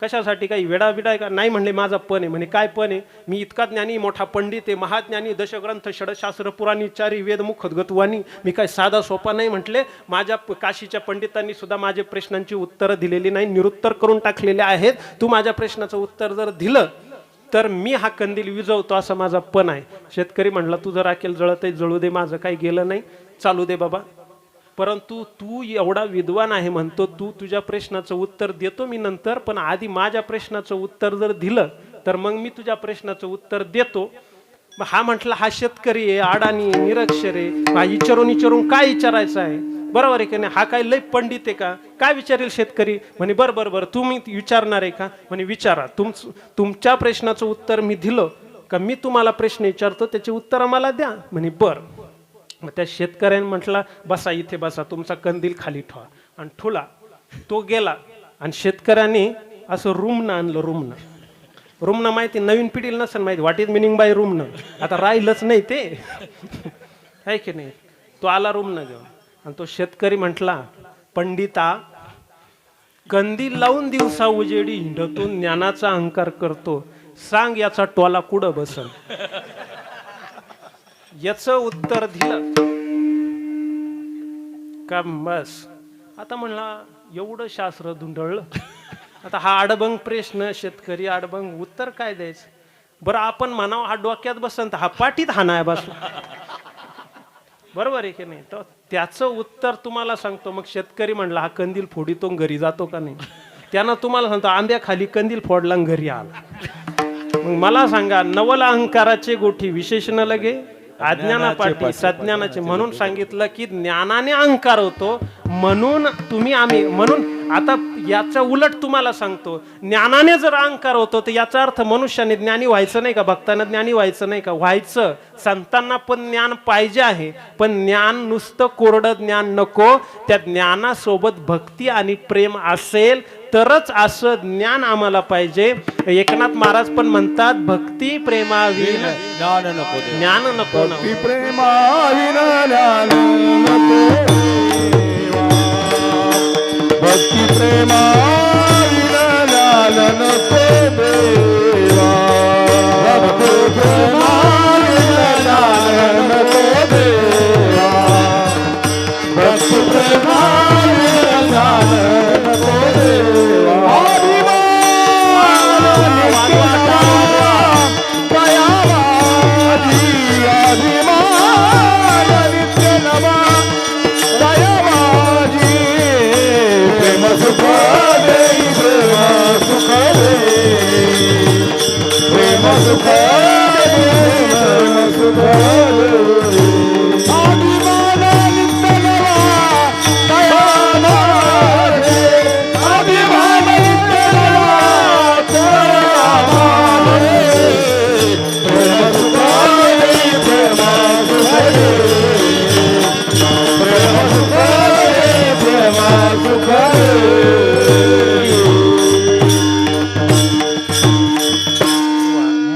कशासाठी? काही वेडा बिडा आहे का? नाही म्हणले, माझा पण आहे. म्हणे, काय पण आहे? मी इतका ज्ञानी, मोठा पंडित आहे, महाज्ञानी, दशग्रंथ षडशास्त्र पुराणी, 4 वेद मुखदगतवाणी, मी काय साधा सोपा नाही. म्हटले, माझ्या काशीच्या पंडितांनी सुद्धा माझ्या प्रश्नांची उत्तरं दिलेली नाही, निरुत्तर करून टाकलेले आहेत. तू माझ्या प्रश्नाचं उत्तर जर दिलं तर मी हा कंदील विजवतो, असा माझा पण आहे. शेतकरी म्हणला, तू जर राखेल जळत जळू दे, माझं काही गेलं नाही, चालू दे बाबा. परंतु तू एवढा विद्वान आहे म्हणतो, तू तुझ्या प्रश्नाचं उत्तर देतो मी नंतर, पण आधी माझ्या प्रश्नाचं उत्तर जर दिलं तर मग मी तुझ्या प्रश्नाचं उत्तर देतो. मग हा म्हटला हा शेतकरी आहे, अडाणी निरक्षर आहे, हा विचारून काय विचारायचं आहे, बरोबर आहे की नाही, हा काय लय पंडित आहे का, काय विचारेल शेतकरी. म्हणे बरं तुम्ही विचारणार आहे का, म्हणे विचारा. तुमच्या प्रश्नाचं उत्तर मी दिलं का मी तुम्हाला प्रश्न विचारतो त्याचे उत्तर मला द्या. म्हणे बरं. मग त्या शेतकऱ्याने म्हटला बसा इथे बसा, तुमचा कंदील खाली ठेवा, आणि ठुला. तो गेला आणि शेतकऱ्याने असं रूमनं आणलं. रूमनं माहिती नवीन पिढीला नसेल माहिती, व्हॉट इज मिनिंग बाय रूमनं, आता राहिलंच नाही ते आहे की नाही. तो आला रूमनं घेऊन आणि तो शेतकरी म्हटला पंडिता, कंदील लावून दिवसा उजेडी हिंडतो, ज्ञानाचा अहंकार करतो, सांग याचा टोला कुठं बसल. याच उत्तर दिलं का बस. आता म्हणला एवढं शास्त्र धुंडळलं, आता हा आडबंग प्रश्न, शेतकरी आडबंग, उत्तर काय द्यायचं. बरं आपण म्हणावं हा डोक्यात बसन तर हा पाठीत हाणाय बसला, बरोबर आहे की नाही. तर त्याचं उत्तर तुम्हाला सांगतो. मग शेतकरी म्हणला हा कंदील फोडीतो घरी जातो का नाही. त्यानं तुम्हाला सांगतो आंब्याखाली कंदील फोडला घरी आला. मग मला सांगा, नवल अहंकाराचे गोठी विशेषण लगे अज्ञाना पाठी सज्ञानाचे. म्हणून सांगितलं की ज्ञानाने अहंकार होतो, म्हणून तुम्ही आम्ही. म्हणून आता याचा उलट तुम्हाला सांगतो, ज्ञानाने जर अहंकार होतो तर याचा अर्थ मनुष्याने ज्ञानी व्हायचं नाही का, भक्तांना ज्ञानी व्हायचं नाही का, व्हायचं. संतांना पण ज्ञान पाहिजे आहे, पण ज्ञान नुसतं कोरडं ज्ञान नको, त्या ज्ञानासोबत भक्ती आणि प्रेम असेल तरच असं ज्ञान आम्हाला पाहिजे. एकनाथ महाराज पण म्हणतात भक्ती प्रेमाविन ज्ञान नको. भक्ती प्रेमाविन ज्ञान नको, भक्ती प्रेमाविन ज्ञान नको देवा, भक्ती प्रेमाविन ज्ञान नको देवा, भक्ती प्रेमाविन ज्ञान नको देवा.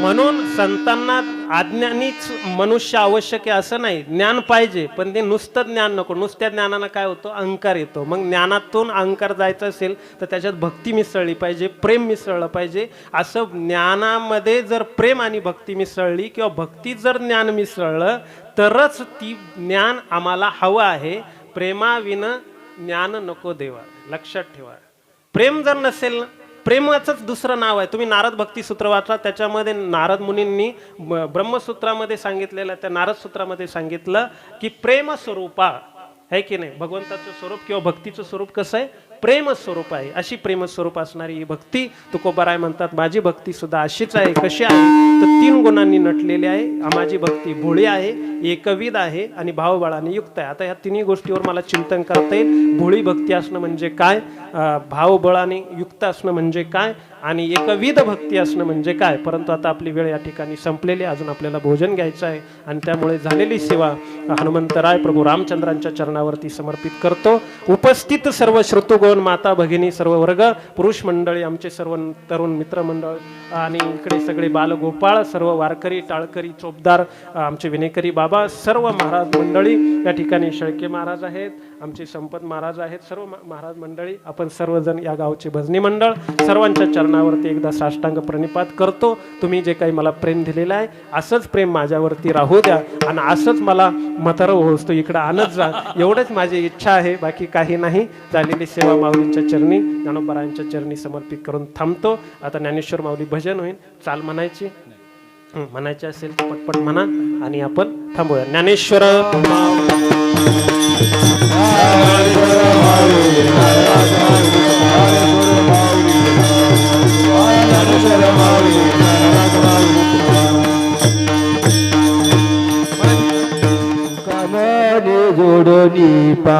म्हणून संतांना अज्ञानीच मनुष्य आवश्यक आहे असं नाही, ज्ञान पाहिजे, पण ते नुसतं ज्ञान नको. नुसत्या ज्ञानानं काय होतं, अहंकार येतो. मग ज्ञानातून अहंकार जायचा असेल तर त्याच्यात भक्ती मिसळली पाहिजे, प्रेम मिसळलं पाहिजे. असं ज्ञानामध्ये जर प्रेम आणि भक्ती मिसळली किंवा भक्ती जर ज्ञान मिसळलं तरच ती ज्ञान आम्हाला हवं आहे. प्रेमाविन ज्ञान नको देवा, लक्षात ठेवा. प्रेम जर नसेल, प्रेमाचंच दुसरं नाव आहे. तुम्ही नारद भक्ती सूत्र वाचा, त्याच्यामध्ये नारद मुनींनी ब्रह्मसूत्रामध्ये सांगितलेलं, त्या नारद सूत्रामध्ये सांगितलं की प्रेम स्वरूपा आहे की नाही, भगवंताचं स्वरूप किंवा भक्तीचं स्वरूप कसं आहे, प्रेम स्वरूप आहे. अशी प्रेम स्वरूप असणारी ही भक्ती तुकोबाराय म्हणतात माझी भक्ती सुद्धा अशीच आहे. कशी आहे तर 3 गुणांनी नटलेली आहे. माझी भक्ती भोळी आहे, एकविध आहे आणि भावबळाने युक्त आहे. आता या 3 गोष्टीवर मला चिंतन करता येईल. भोळी भक्ती असणं म्हणजे काय, भावबळाने युक्त असणं म्हणजे काय, आणि एकविध भक्ती असणं म्हणजे काय. परंतु आता आपली वेळ या ठिकाणी संपलेली, अजून आपल्याला भोजन घ्यायचं आहे आणि त्यामुळे झालेली सेवा हनुमंतराय प्रभू रामचंद्रांच्या चरणावरती समर्पित करतो. उपस्थित सर्व श्रोतृगण, माता भगिनी, सर्व वर्ग, पुरुष मंडळी, आमचे सर्व तरुण मित्रमंडळ आणि इकडे सगळे बालगोपाळ, सर्व वारकरी, टाळकरी, चोपदार, आमचे विनेकरी बाबा, सर्व महाराज मंडळी या ठिकाणी, शेळके महाराज आहेत, आमचे संपत महाराज आहेत, सर्व महाराज मंडळी, आपण सर्वजण या गावचे भजनी मंडळ, सर्वांच्या चरणावरती एकदा साष्टांग प्रणिपात करतो. तुम्ही जे काही मला प्रेम दिलेलं आहे असंच प्रेम माझ्यावरती राहू द्या आणि असंच मला म्हातारं होतो इकडं आणत जा, एवढंच माझी इच्छा आहे, बाकी काही नाही. झालेली सेवा माऊलींच्या चरणी, ज्ञानोबारायांच्या चरणी समर्पित करून थांबतो. आता ज्ञानेश्वर माऊली भजन होईल. चाल म्हणायची, म्हणायचे असेल तर पटपट म्हणा आणि आपण थांबूया. ज्ञानेश्वर माऊली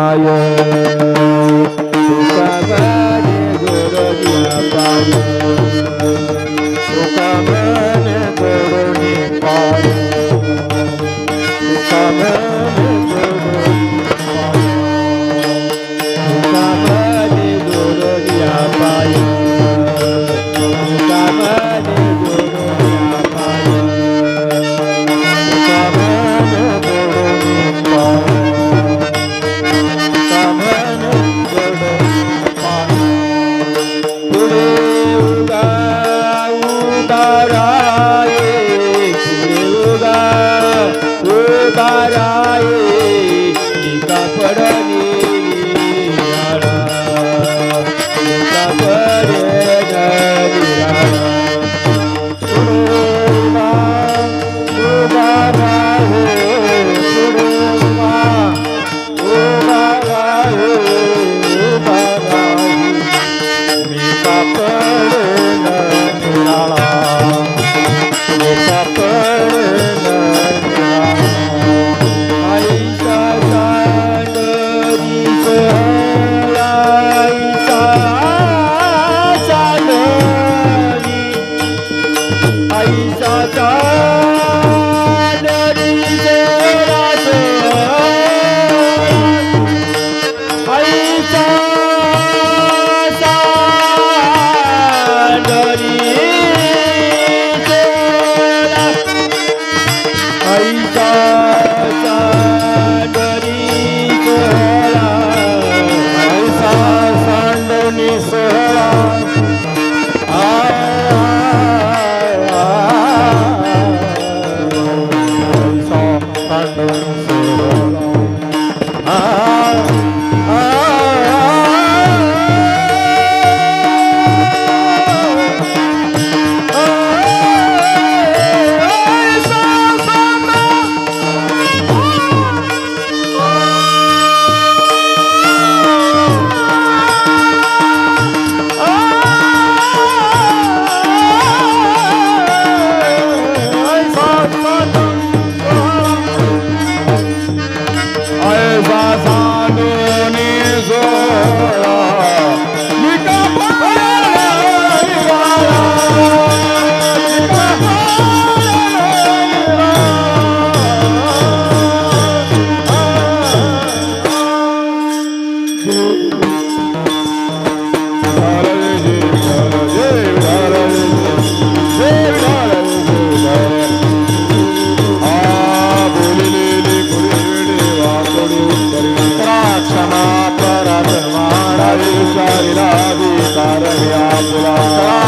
पाय तुका म्हणे जोडूया पाय तुका म्हणे जोडूया पाय तुका म्हणे जोडूया पाय तुका म्हणे जोडूया पाय तुका म्हणे जोडूया पाय पुढे उगा उभाराये पुढे उभाराये टीका पडली टीका पडे उभाराये पुढे उभाराये मी कापड निराळा मी कापड आईचा चांदणी सोहळा आईचा चांदणी आईचा चांदणी सोहळा आईचा आईचा चांदणी सोहळा आईचा चांदणी सोहळा आईचा चांदणी सोहळा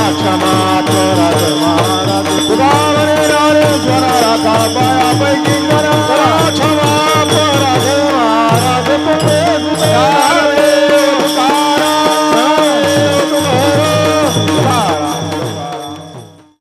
क्षमा